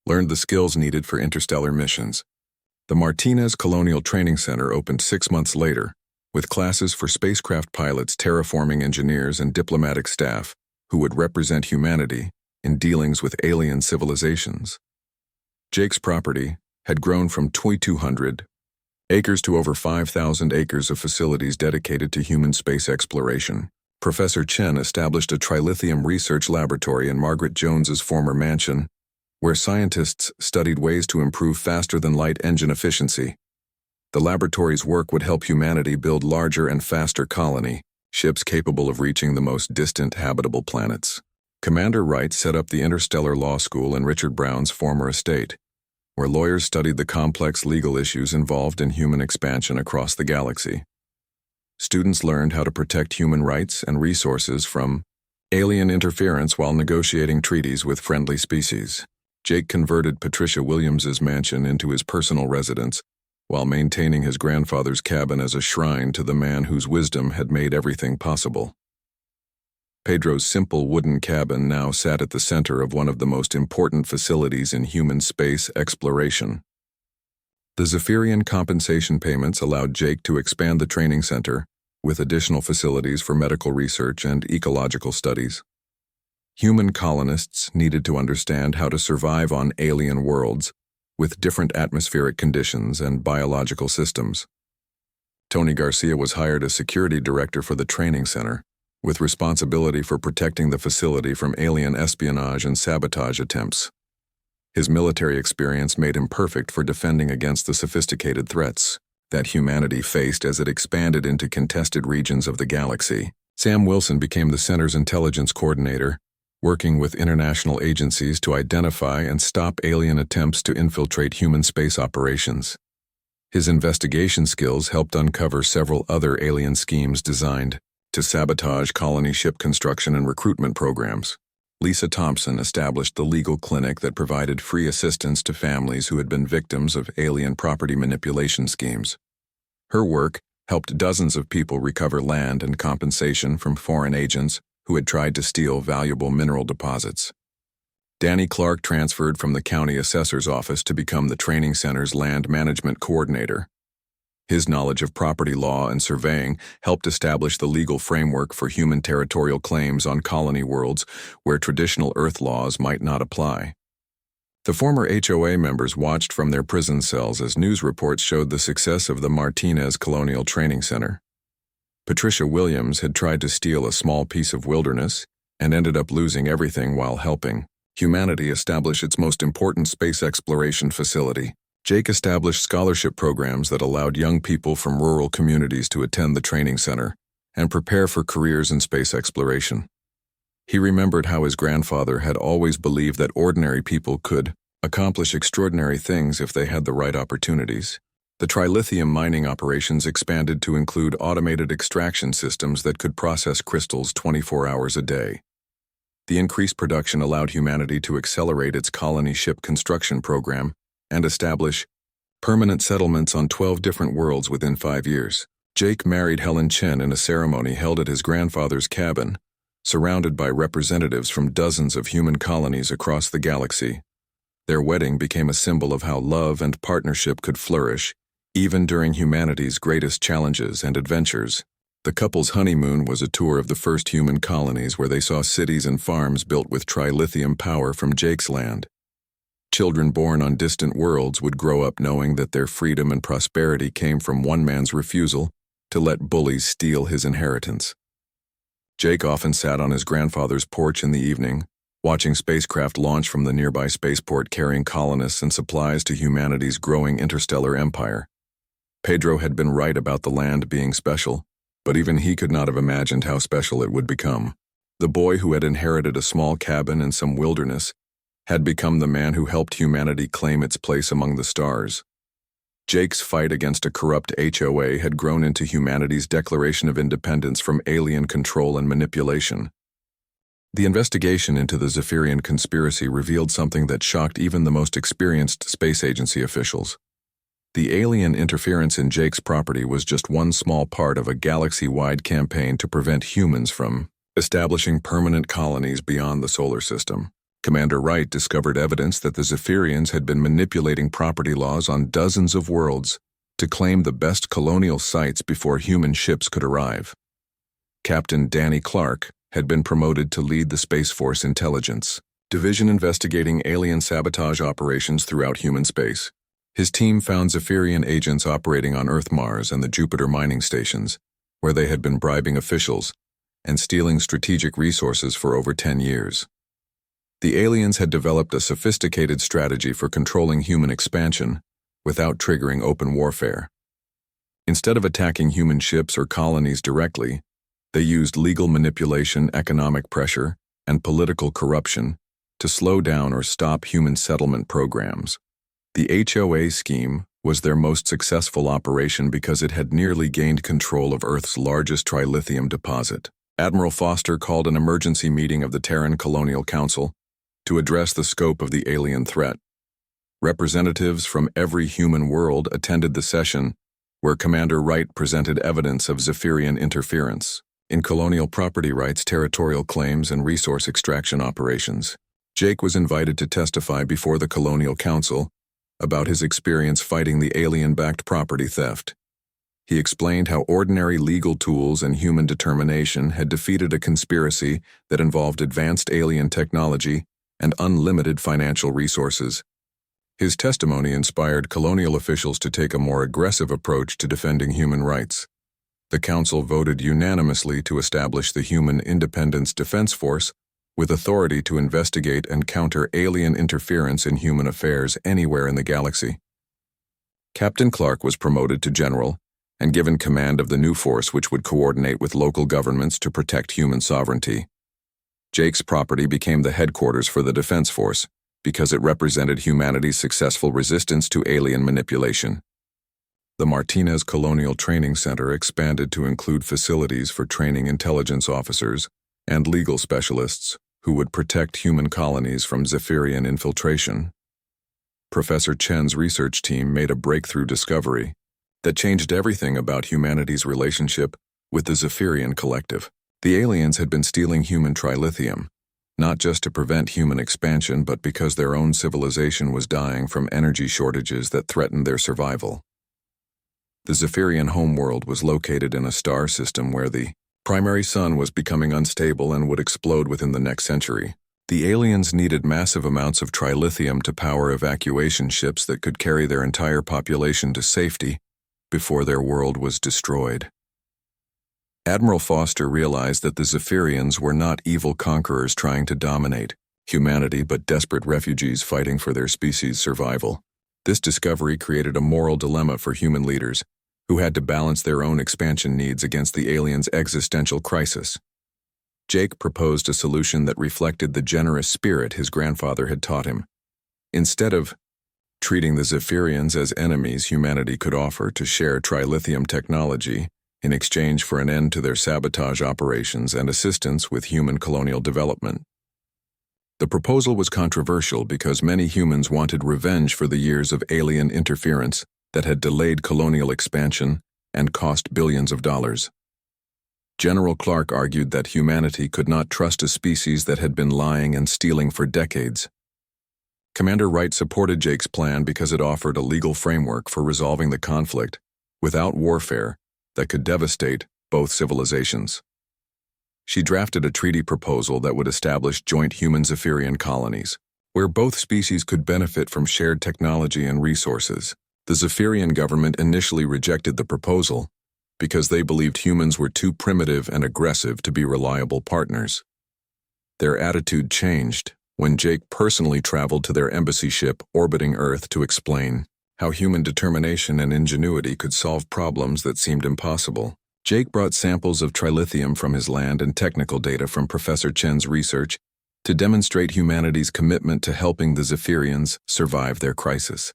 learned the skills needed for interstellar missions. The Martinez Colonial Training Center opened 6 months later, with classes for spacecraft pilots, terraforming engineers, and diplomatic staff who would represent humanity in dealings with alien civilizations. Jake's property had grown from 2,200 acres to over 5,000 acres of facilities dedicated to human space exploration. Professor Chen established a trilithium research laboratory in Margaret Jones's former mansion, where scientists studied ways to improve faster-than-light engine efficiency. The laboratory's work would help humanity build larger and faster colony ships capable of reaching the most distant habitable planets. Commander Wright set up the Interstellar Law School in Richard Brown's former estate, where lawyers studied the complex legal issues involved in human expansion across the galaxy. Students learned how to protect human rights and resources from alien interference while negotiating treaties with friendly species. Jake converted Patricia Williams's mansion into his personal residence while maintaining his grandfather's cabin as a shrine to the man whose wisdom had made everything possible. Pedro's simple wooden cabin now sat at the center of one of the most important facilities in human space exploration. The Zephyrian compensation payments allowed Jake to expand the training center with additional facilities for medical research and ecological studies. Human colonists needed to understand how to survive on alien worlds with different atmospheric conditions and biological systems. Tony Garcia was hired as security director for the training center, with responsibility for protecting the facility from alien espionage and sabotage attempts. His military experience made him perfect for defending against the sophisticated threats that humanity faced as it expanded into contested regions of the galaxy. Sam Wilson became the center's intelligence coordinator, working with international agencies to identify and stop alien attempts to infiltrate human space operations. His investigation skills helped uncover several other alien schemes designed to sabotage colony ship construction and recruitment programs. Lisa Thompson established the legal clinic that provided free assistance to families who had been victims of alien property manipulation schemes. Her work helped dozens of people recover land and compensation from foreign agents who had tried to steal valuable mineral deposits. Danny Clark transferred from the county assessor's office to become the training center's land management coordinator. His knowledge of property law and surveying helped establish the legal framework for human territorial claims on colony worlds where traditional Earth laws might not apply. The former HOA members watched from their prison cells as news reports showed the success of the Martinez Colonial Training Center. Patricia Williams had tried to steal a small piece of wilderness and ended up losing everything while helping humanity establish its most important space exploration facility. Jake established scholarship programs that allowed young people from rural communities to attend the training center and prepare for careers in space exploration. He remembered how his grandfather had always believed that ordinary people could accomplish extraordinary things if they had the right opportunities. The trilithium mining operations expanded to include automated extraction systems that could process crystals 24 hours a day. The increased production allowed humanity to accelerate its colony ship construction program and establish permanent settlements on 12 different worlds within 5 years. Jake married Helen Chen in a ceremony held at his grandfather's cabin, surrounded by representatives from dozens of human colonies across the galaxy. Their wedding became a symbol of how love and partnership could flourish, even during humanity's greatest challenges and adventures. The couple's honeymoon was a tour of the first human colonies where they saw cities and farms built with trilithium power from Jake's land. Children born on distant worlds would grow up knowing that their freedom and prosperity came from one man's refusal to let bullies steal his inheritance. Jake often sat on his grandfather's porch in the evening, watching spacecraft launch from the nearby spaceport carrying colonists and supplies to humanity's growing interstellar empire. Pedro had been right about the land being special, but even he could not have imagined how special it would become. The boy who had inherited a small cabin in some wilderness had become the man who helped humanity claim its place among the stars. Jake's fight against a corrupt HOA had grown into humanity's declaration of independence from alien control and manipulation. The investigation into the Zephyrian conspiracy revealed something that shocked even the most experienced space agency officials. The alien interference in Jake's property was just one small part of a galaxy-wide campaign to prevent humans from establishing permanent colonies beyond the solar system. Commander Wright discovered evidence that the Zephyrians had been manipulating property laws on dozens of worlds to claim the best colonial sites before human ships could arrive. Captain Danny Clark had been promoted to lead the Space Force Intelligence Division investigating alien sabotage operations throughout human space. His team found Zephyrian agents operating on Earth, Mars, and the Jupiter mining stations, where they had been bribing officials and stealing strategic resources for over 10 years. The aliens had developed a sophisticated strategy for controlling human expansion without triggering open warfare. Instead of attacking human ships or colonies directly, they used legal manipulation, economic pressure, and political corruption to slow down or stop human settlement programs. The HOA scheme was their most successful operation because it had nearly gained control of Earth's largest trilithium deposit. Admiral Foster called an emergency meeting of the Terran Colonial Council to address the scope of the alien threat. Representatives from every human world attended the session, where Commander Wright presented evidence of Zephyrian interference in colonial property rights, territorial claims, and resource extraction operations. Jake was invited to testify before the Colonial Council about his experience fighting the alien-backed property theft. He explained how ordinary legal tools and human determination had defeated a conspiracy that involved advanced alien technology and unlimited financial resources. His testimony inspired colonial officials to take a more aggressive approach to defending human rights. The council voted unanimously to establish the Human Independence Defense Force with authority to investigate and counter alien interference in human affairs anywhere in the galaxy. Captain Clark was promoted to general and given command of the new force, which would coordinate with local governments to protect human sovereignty. Jake's property became the headquarters for the Defense Force because it represented humanity's successful resistance to alien manipulation. The Martinez Colonial Training Center expanded to include facilities for training intelligence officers and legal specialists who would protect human colonies from Zephyrian infiltration. Professor Chen's research team made a breakthrough discovery that changed everything about humanity's relationship with the Zephyrian collective. The aliens had been stealing human trilithium, not just to prevent human expansion, but because their own civilization was dying from energy shortages that threatened their survival. The Zephyrian homeworld was located in a star system where the primary sun was becoming unstable and would explode within the next century. The aliens needed massive amounts of trilithium to power evacuation ships that could carry their entire population to safety before their world was destroyed. Admiral Foster realized that the Zephyrians were not evil conquerors trying to dominate humanity, but desperate refugees fighting for their species' survival. This discovery created a moral dilemma for human leaders who had to balance their own expansion needs against the aliens' existential crisis. Jake proposed a solution that reflected the generous spirit his grandfather had taught him. Instead of treating the Zephyrians as enemies humanity could offer to share trilithium technology in exchange for an end to their sabotage operations and assistance with human colonial development. The proposal was controversial because many humans wanted revenge for the years of alien interference that had delayed colonial expansion and cost billions of dollars. General Clark argued that humanity could not trust a species that had been lying and stealing for decades. Commander Wright supported Jake's plan because it offered a legal framework for resolving the conflict without warfare that could devastate both civilizations. She drafted a treaty proposal that would establish joint human Zephyrian colonies, where both species could benefit from shared technology and resources. The Zephyrian government initially rejected the proposal because they believed humans were too primitive and aggressive to be reliable partners. Their attitude changed when Jake personally traveled to their embassy ship orbiting Earth to explain how human determination and ingenuity could solve problems that seemed impossible. Jake brought samples of trilithium from his land and technical data from Professor Chen's research to demonstrate humanity's commitment to helping the Zephyrians survive their crisis.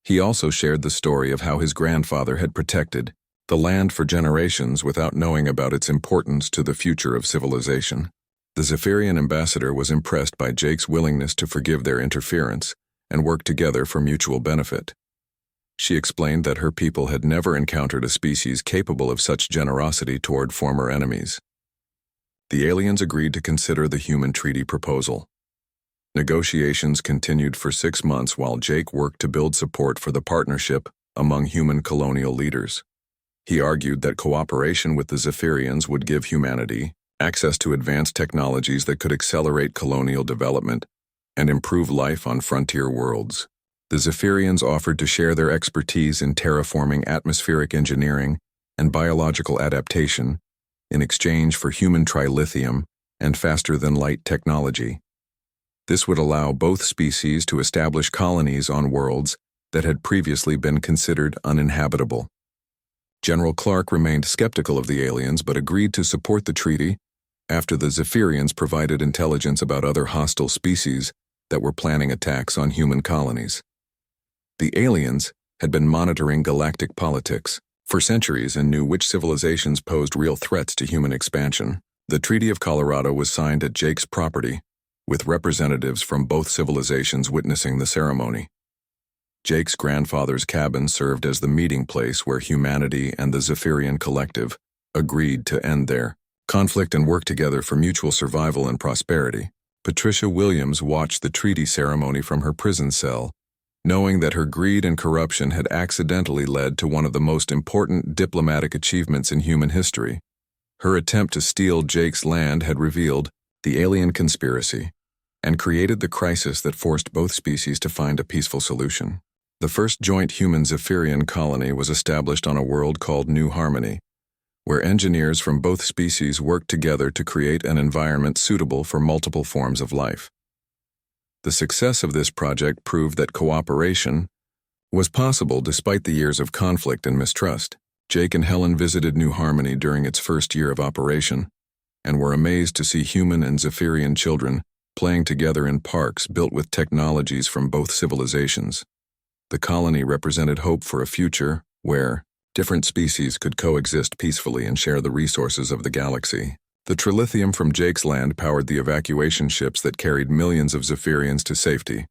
He also shared the story of how his grandfather had protected the land for generations without knowing about its importance to the future of civilization. The Zephyrian ambassador was impressed by Jake's willingness to forgive their interference and work together for mutual benefit. She explained that her people had never encountered a species capable of such generosity toward former enemies. The aliens agreed to consider the human treaty proposal. Negotiations continued for 6 months while Jake worked to build support for the partnership among human colonial leaders. He argued that cooperation with the Zephyrians would give humanity access to advanced technologies that could accelerate colonial development and improve life on frontier worlds. The Zephyrians offered to share their expertise in terraforming, atmospheric engineering, and biological adaptation in exchange for human trilithium and faster-than-light technology. This would allow both species to establish colonies on worlds that had previously been considered uninhabitable. General Clark remained skeptical of the aliens but agreed to support the treaty after the Zephyrians provided intelligence about other hostile species that were planning attacks on human colonies. The aliens had been monitoring galactic politics for centuries and knew which civilizations posed real threats to human expansion. The Treaty of Colorado was signed at Jake's property, with representatives from both civilizations witnessing the ceremony. Jake's grandfather's cabin served as the meeting place where humanity and the Zephyrian collective agreed to end their conflict and work together for mutual survival and prosperity. Patricia Williams watched the treaty ceremony from her prison cell, knowing that her greed and corruption had accidentally led to one of the most important diplomatic achievements in human history. Her attempt to steal Jake's land had revealed the alien conspiracy and created the crisis that forced both species to find a peaceful solution. The first joint human Zephyrian colony was established on a world called New Harmony, where engineers from both species worked together to create an environment suitable for multiple forms of life. The success of this project proved that cooperation was possible despite the years of conflict and mistrust. Jake and Helen visited New Harmony during its first year of operation and were amazed to see human and Zephyrian children playing together in parks built with technologies from both civilizations. The colony represented hope for a future where different species could coexist peacefully and share the resources of the galaxy. The trilithium from Jake's land powered the evacuation ships that carried millions of Zephyrians to safety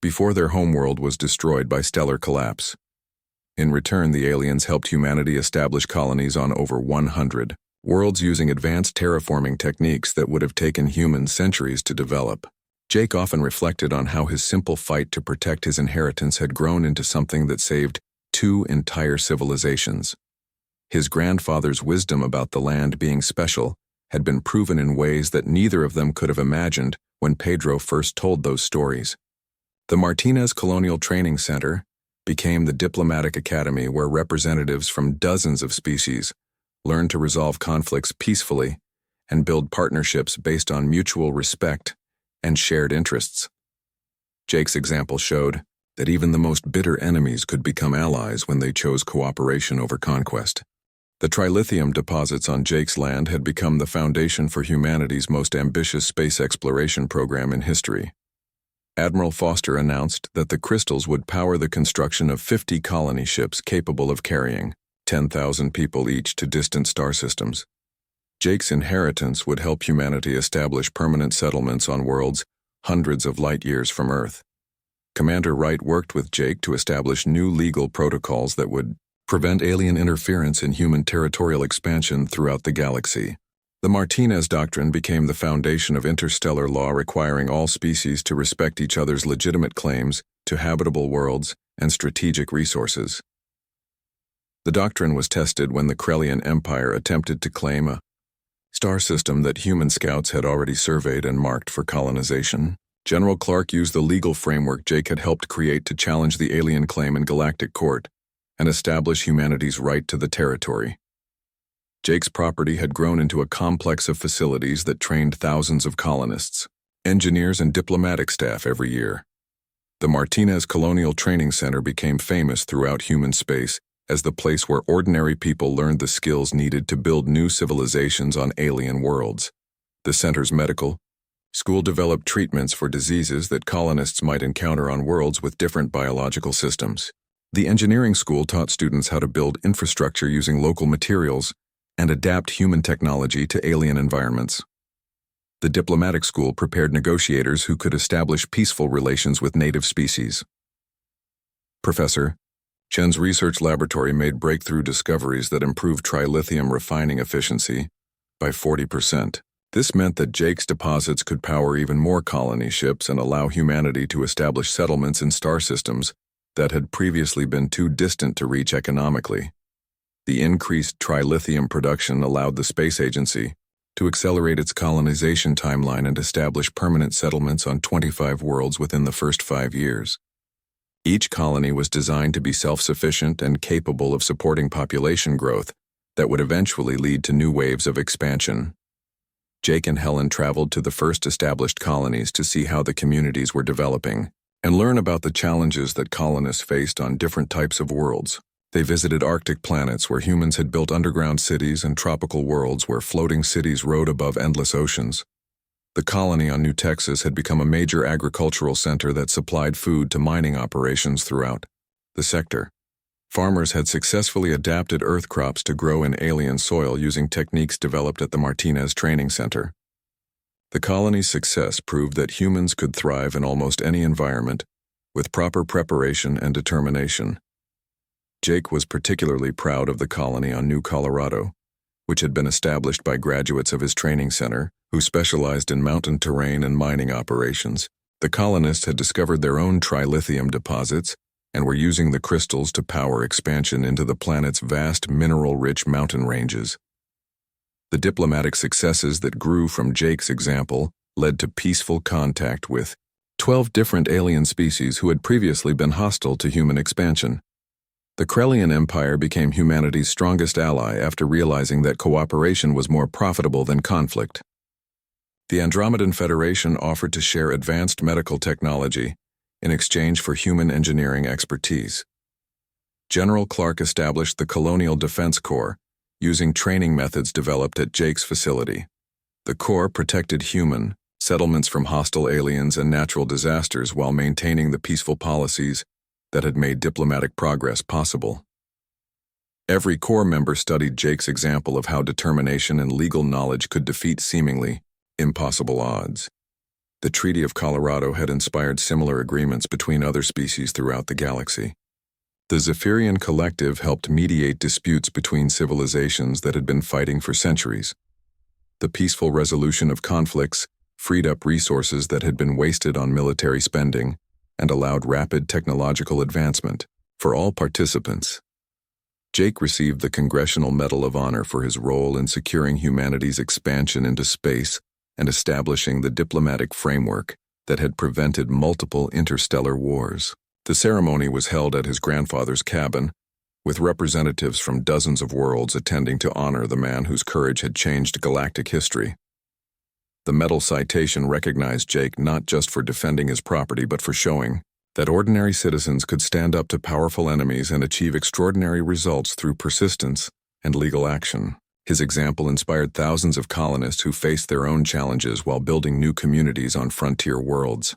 before their homeworld was destroyed by stellar collapse. In return, the aliens helped humanity establish colonies on over 100 worlds using advanced terraforming techniques that would have taken humans centuries to develop. Jake often reflected on how his simple fight to protect his inheritance had grown into something that saved 2 entire civilizations. His grandfather's wisdom about the land being special had been proven in ways that neither of them could have imagined when Pedro first told those stories. The Martinez Colonial Training Center became the diplomatic academy where representatives from dozens of species learned to resolve conflicts peacefully and build partnerships based on mutual respect and shared interests. Jake's example showed that even the most bitter enemies could become allies when they chose cooperation over conquest. The trilithium deposits on Jake's land had become the foundation for humanity's most ambitious space exploration program in history. Admiral Foster announced that the crystals would power the construction of 50 colony ships capable of carrying 10,000 people each to distant star systems. Jake's inheritance would help humanity establish permanent settlements on worlds hundreds of light years from Earth. Commander Wright worked with Jake to establish new legal protocols that would prevent alien interference in human territorial expansion throughout the galaxy. The Martinez Doctrine became the foundation of interstellar law, requiring all species to respect each other's legitimate claims to habitable worlds and strategic resources. The doctrine was tested when the Krellian Empire attempted to claim a star system that human scouts had already surveyed and marked for colonization. General Clark used the legal framework Jake had helped create to challenge the alien claim in galactic court and establish humanity's right to the territory. Jake's property had grown into a complex of facilities that trained thousands of colonists, engineers, and diplomatic staff every year. The Martinez Colonial Training Center became famous throughout human space as the place where ordinary people learned the skills needed to build new civilizations on alien worlds. The center's medical school developed treatments for diseases that colonists might encounter on worlds with different biological systems. The engineering school taught students how to build infrastructure using local materials and adapt human technology to alien environments. The diplomatic school prepared negotiators who could establish peaceful relations with native species. Professor Chen's research laboratory made breakthrough discoveries that improved trilithium refining efficiency by 40%. This meant that Jake's deposits could power even more colony ships and allow humanity to establish settlements in star systems that had previously been too distant to reach economically. The increased trilithium production allowed the space agency to accelerate its colonization timeline and establish permanent settlements on 25 worlds within the first 5 years. Each colony was designed to be self-sufficient and capable of supporting population growth that would eventually lead to new waves of expansion. Jake and Helen traveled to the first established colonies to see how the communities were developing and learn about the challenges that colonists faced on different types of worlds. They visited Arctic planets where humans had built underground cities and tropical worlds where floating cities rode above endless oceans. The colony on New Texas had become a major agricultural center that supplied food to mining operations throughout the sector. Farmers had successfully adapted earth crops to grow in alien soil using techniques developed at the Martinez Training Center. The colony's success proved that humans could thrive in almost any environment with proper preparation and determination. Jake was particularly proud of the colony on New Colorado, which had been established by graduates of his training center who specialized in mountain terrain and mining operations. The colonists had discovered their own trilithium deposits and were using the crystals to power expansion into the planet's vast mineral-rich mountain ranges. The diplomatic successes that grew from Jake's example led to peaceful contact with 12 different alien species who had previously been hostile to human expansion. The Krellian Empire became humanity's strongest ally after realizing that cooperation was more profitable than conflict. The Andromedan Federation offered to share advanced medical technology in exchange for human engineering expertise. General Clark established the Colonial Defense Corps, using training methods developed at Jake's facility. The Corps protected human settlements from hostile aliens and natural disasters while maintaining the peaceful policies that had made diplomatic progress possible. Every Corps member studied Jake's example of how determination and legal knowledge could defeat seemingly impossible odds. The Treaty of Colorado had inspired similar agreements between other species throughout the galaxy. The Zephyrian Collective helped mediate disputes between civilizations that had been fighting for centuries. The peaceful resolution of conflicts freed up resources that had been wasted on military spending and allowed rapid technological advancement for all participants. Jake received the Congressional Medal of Honor for his role in securing humanity's expansion into space and establishing the diplomatic framework that had prevented multiple interstellar wars. The ceremony was held at his grandfather's cabin, with representatives from dozens of worlds attending to honor the man whose courage had changed galactic history. The medal citation recognized Jake not just for defending his property but for showing that ordinary citizens could stand up to powerful enemies and achieve extraordinary results through persistence and legal action. His example inspired thousands of colonists who faced their own challenges while building new communities on frontier worlds.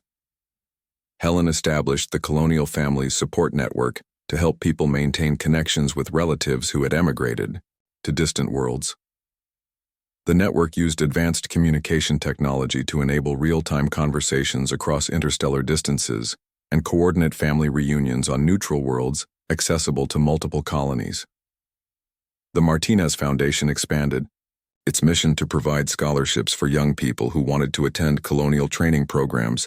Helen established the Colonial Families Support Network to help people maintain connections with relatives who had emigrated to distant worlds. The network used advanced communication technology to enable real-time conversations across interstellar distances and coordinate family reunions on neutral worlds accessible to multiple colonies. The Martinez Foundation expanded its mission to provide scholarships for young people who wanted to attend colonial training programs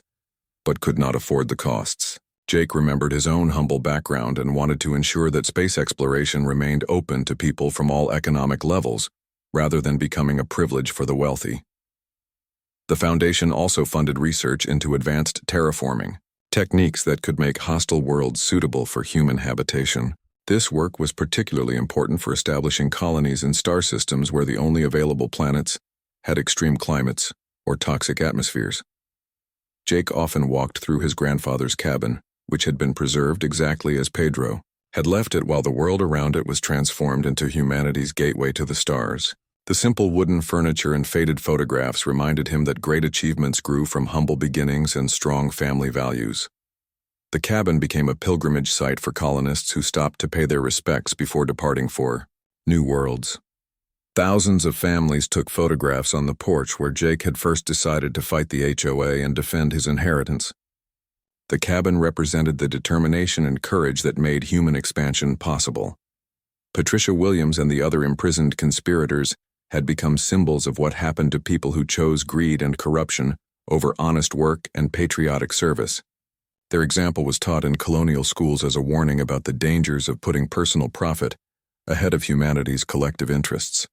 but could not afford the costs. Jake remembered his own humble background and wanted to ensure that space exploration remained open to people from all economic levels, rather than becoming a privilege for the wealthy. The foundation also funded research into advanced terraforming, techniques that could make hostile worlds suitable for human habitation. This work was particularly important for establishing colonies in star systems where the only available planets had extreme climates or toxic atmospheres. Jake often walked through his grandfather's cabin, which had been preserved exactly as Pedro had left it while the world around it was transformed into humanity's gateway to the stars. The simple wooden furniture and faded photographs reminded him that great achievements grew from humble beginnings and strong family values. The cabin became a pilgrimage site for colonists who stopped to pay their respects before departing for new worlds. Thousands of families took photographs on the porch where Jake had first decided to fight the HOA and defend his inheritance. The cabin represented the determination and courage that made human expansion possible. Patricia Williams and the other imprisoned conspirators had become symbols of what happened to people who chose greed and corruption over honest work and patriotic service. Their example was taught in colonial schools as a warning about the dangers of putting personal profit ahead of humanity's collective interests.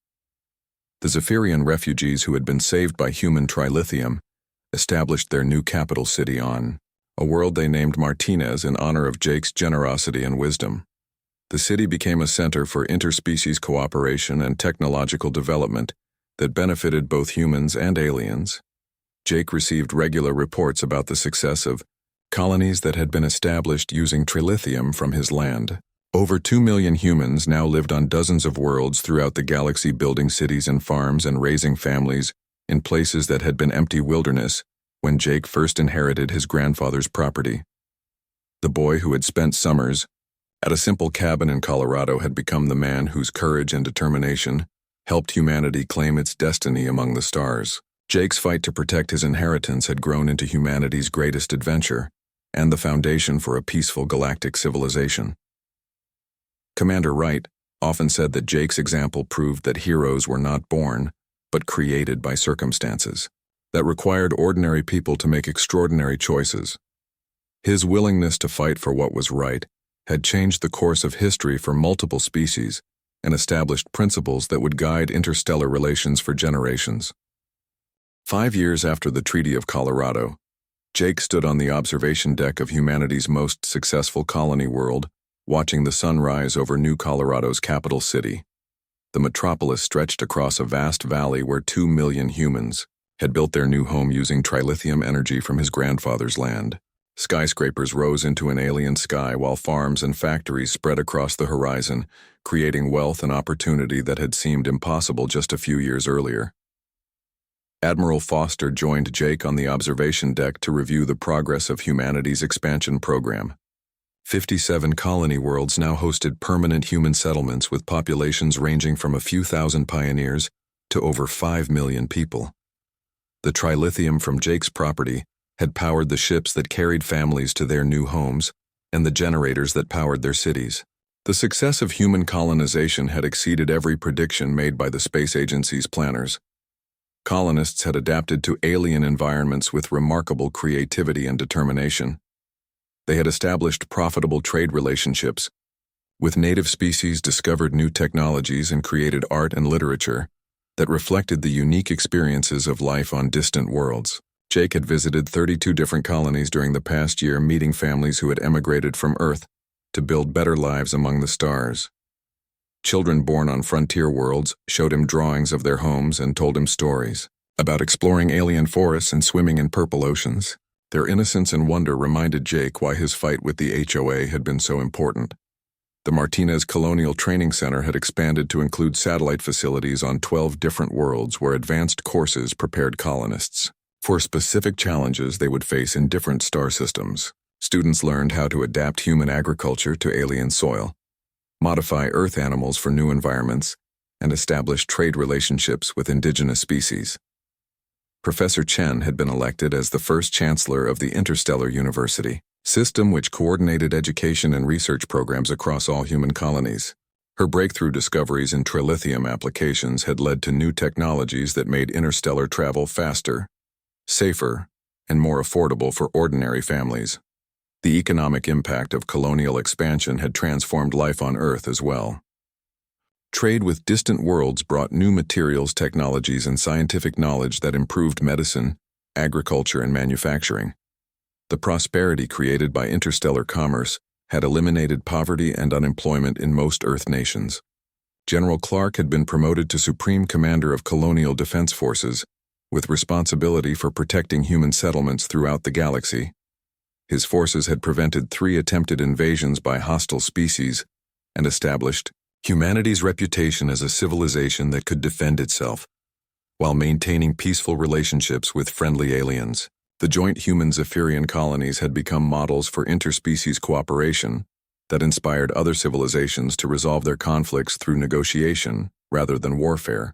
The Zephyrian refugees who had been saved by human trilithium established their new capital city on a world they named Martinez in honor of Jake's generosity and wisdom. The city became a center for interspecies cooperation and technological development that benefited both humans and aliens. Jake received regular reports about the success of colonies that had been established using trilithium from his land. Over 2 million humans now lived on dozens of worlds throughout the galaxy, building cities and farms and raising families in places that had been empty wilderness when Jake first inherited his grandfather's property. The boy who had spent summers at a simple cabin in Colorado had become the man whose courage and determination helped humanity claim its destiny among the stars. Jake's fight to protect his inheritance had grown into humanity's greatest adventure and the foundation for a peaceful galactic civilization. Commander Wright often said that Jake's example proved that heroes were not born, but created by circumstances that required ordinary people to make extraordinary choices. His willingness to fight for what was right had changed the course of history for multiple species and established principles that would guide interstellar relations for generations. 5 years after the Treaty of Colorado, Jake stood on the observation deck of humanity's most successful colony world, watching the sun rise over New Colorado's capital city. The metropolis stretched across a vast valley where 2 million humans had built their new home using trilithium energy from his grandfather's land. Skyscrapers rose into an alien sky while farms and factories spread across the horizon, creating wealth and opportunity that had seemed impossible just a few years earlier. Admiral Foster joined Jake on the observation deck to review the progress of humanity's expansion program. 57 colony worlds now hosted permanent human settlements with populations ranging from a few thousand pioneers to over 5 million people. The trilithium from Jake's property had powered the ships that carried families to their new homes and the generators that powered their cities. The success of human colonization had exceeded every prediction made by the space agency's planners. Colonists had adapted to alien environments with remarkable creativity and determination. They had established profitable trade relationships. With native species, discovered new technologies and created art and literature that reflected the unique experiences of life on distant worlds. Jake had visited 32 different colonies during the past year, meeting families who had emigrated from Earth to build better lives among the stars. Children born on frontier worlds showed him drawings of their homes and told him stories about exploring alien forests and swimming in purple oceans. Their innocence and wonder reminded Jake why his fight with the HOA had been so important. The Martinez Colonial Training Center had expanded to include satellite facilities on 12 different worlds where advanced courses prepared colonists for specific challenges they would face in different star systems. Students learned how to adapt human agriculture to alien soil, modify Earth animals for new environments, and establish trade relationships with indigenous species. Professor Chen had been elected as the first chancellor of the Interstellar University system, which coordinated education and research programs across all human colonies. Her breakthrough discoveries in trilithium applications had led to new technologies that made interstellar travel faster, safer, and more affordable for ordinary families. The economic impact of colonial expansion had transformed life on Earth as well. Trade with distant worlds brought new materials, technologies, and scientific knowledge that improved medicine, agriculture, and manufacturing. The prosperity created by interstellar commerce had eliminated poverty and unemployment in most Earth nations. General Clark had been promoted to Supreme Commander of Colonial Defense Forces, with responsibility for protecting human settlements throughout the galaxy. His forces had prevented 3 attempted invasions by hostile species and established humanity's reputation as a civilization that could defend itself while maintaining peaceful relationships with friendly aliens. The joint human-Zephyrian colonies had become models for interspecies cooperation that inspired other civilizations to resolve their conflicts through negotiation rather than warfare.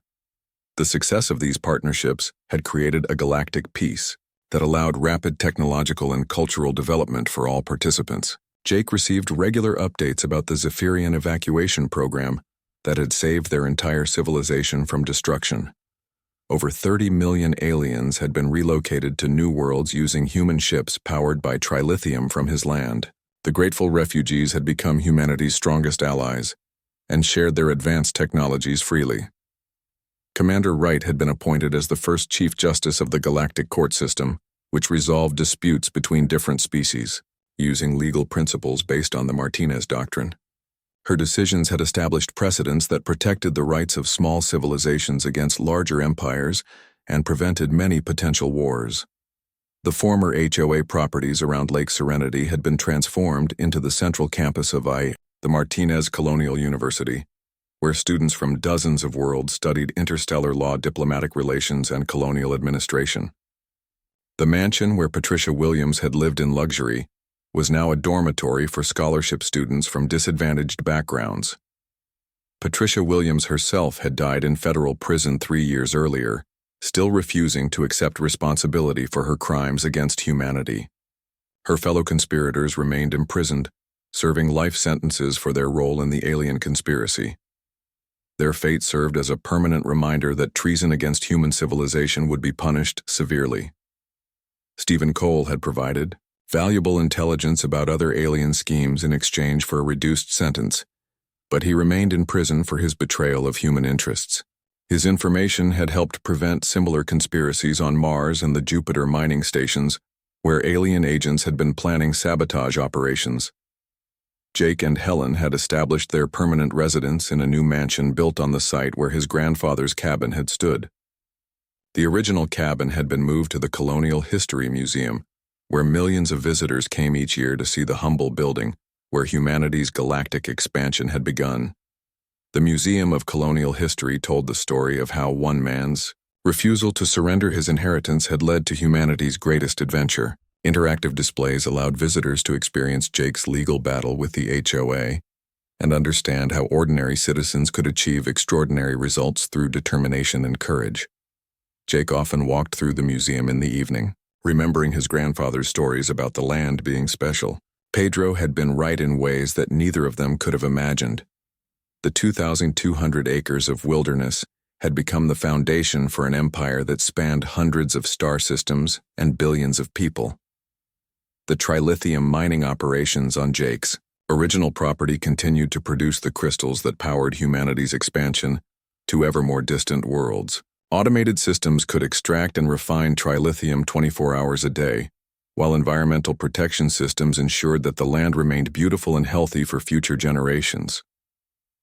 The success of these partnerships had created a galactic peace that allowed rapid technological and cultural development for all participants. Jake received regular updates about the Zephyrian evacuation program that had saved their entire civilization from destruction. Over 30 million aliens had been relocated to new worlds using human ships powered by trilithium from his land. The grateful refugees had become humanity's strongest allies and shared their advanced technologies freely. Commander Wright had been appointed as the first Chief Justice of the Galactic Court System, which resolved disputes between different species, using legal principles based on the Martinez Doctrine. Her decisions had established precedents that protected the rights of small civilizations against larger empires and prevented many potential wars. The former HOA properties around Lake Serenity had been transformed into the central campus of the Martinez Colonial University, where students from dozens of worlds studied interstellar law, diplomatic relations, and colonial administration. The mansion where Patricia Williams had lived in luxury was now a dormitory for scholarship students from disadvantaged backgrounds. Patricia Williams herself had died in federal prison 3 years earlier, still refusing to accept responsibility for her crimes against humanity. Her fellow conspirators remained imprisoned, serving life sentences for their role in the alien conspiracy. Their fate served as a permanent reminder that treason against human civilization would be punished severely. Stephen Cole had provided valuable intelligence about other alien schemes in exchange for a reduced sentence, but he remained in prison for his betrayal of human interests. His information had helped prevent similar conspiracies on Mars and the Jupiter mining stations, where alien agents had been planning sabotage operations. Jake and Helen had established their permanent residence in a new mansion built on the site where his grandfather's cabin had stood. The original cabin had been moved to the Colonial History Museum, where millions of visitors came each year to see the humble building where humanity's galactic expansion had begun. The Museum of Colonial History told the story of how one man's refusal to surrender his inheritance had led to humanity's greatest adventure. Interactive displays allowed visitors to experience Jake's legal battle with the HOA and understand how ordinary citizens could achieve extraordinary results through determination and courage. Jake often walked through the museum in the evening, remembering his grandfather's stories about the land being special. Pedro had been right in ways that neither of them could have imagined. The 2,200 acres of wilderness had become the foundation for an empire that spanned hundreds of star systems and billions of people. The trilithium mining operations on Jake's original property continued to produce the crystals that powered humanity's expansion to ever more distant worlds. Automated systems could extract and refine trilithium 24 hours a day, while environmental protection systems ensured that the land remained beautiful and healthy for future generations.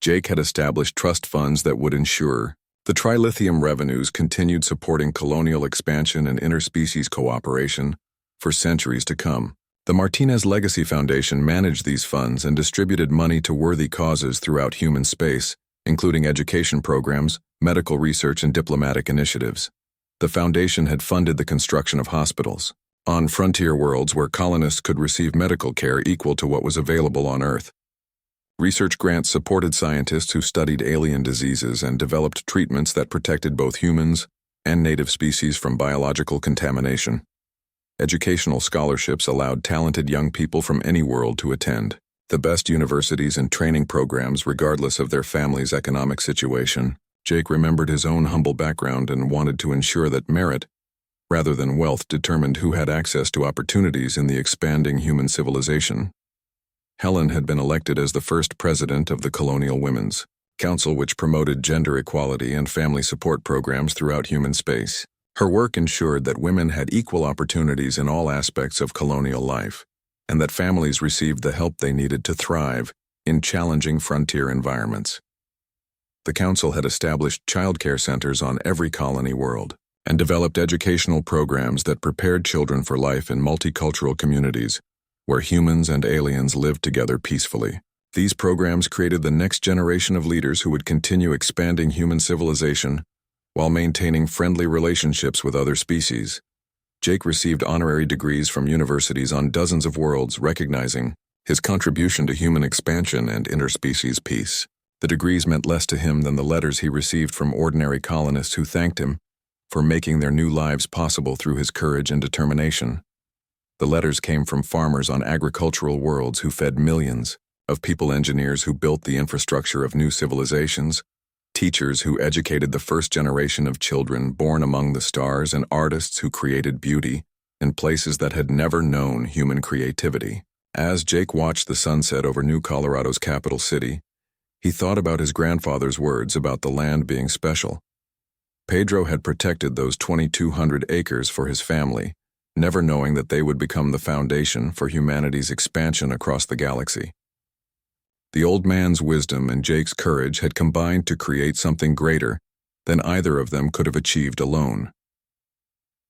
Jake had established trust funds that would ensure the trilithium revenues continued supporting colonial expansion and interspecies cooperation for centuries to come. The Martinez Legacy Foundation managed these funds and distributed money to worthy causes throughout human space, including education programs, medical research, and diplomatic initiatives. The foundation had funded the construction of hospitals on frontier worlds where colonists could receive medical care equal to what was available on Earth. Research grants supported scientists who studied alien diseases and developed treatments that protected both humans and native species from biological contamination. Educational scholarships allowed talented young people from any world to attend the best universities and training programs regardless of their family's economic situation. Jake remembered his own humble background and wanted to ensure that merit, rather than wealth, determined who had access to opportunities in the expanding human civilization. Helen had been elected as the first president of the Colonial Women's Council, which promoted gender equality and family support programs throughout human space. Her work ensured that women had equal opportunities in all aspects of colonial life, and that families received the help they needed to thrive in challenging frontier environments. The council had established childcare centers on every colony world and developed educational programs that prepared children for life in multicultural communities where humans and aliens lived together peacefully. These programs created the next generation of leaders who would continue expanding human civilization while maintaining friendly relationships with other species. Jake received honorary degrees from universities on dozens of worlds, recognizing his contribution to human expansion and interspecies peace. The degrees meant less to him than the letters he received from ordinary colonists who thanked him for making their new lives possible through his courage and determination. The letters came from farmers on agricultural worlds who fed millions, of people engineers who built the infrastructure of new civilizations, teachers who educated the first generation of children born among the stars, and artists who created beauty in places that had never known human creativity. As Jake watched the sunset over New Colorado's capital city, he thought about his grandfather's words about the land being special. Pedro had protected those 2,200 acres for his family, never knowing that they would become the foundation for humanity's expansion across the galaxy. The old man's wisdom and Jake's courage had combined to create something greater than either of them could have achieved alone.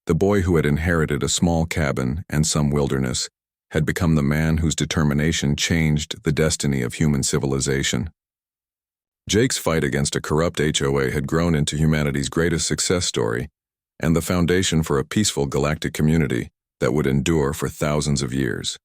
The boy who had inherited a small cabin and some wilderness had become the man whose determination changed the destiny of human civilization. Jake's fight against a corrupt HOA had grown into humanity's greatest success story and the foundation for a peaceful galactic community that would endure for thousands of years.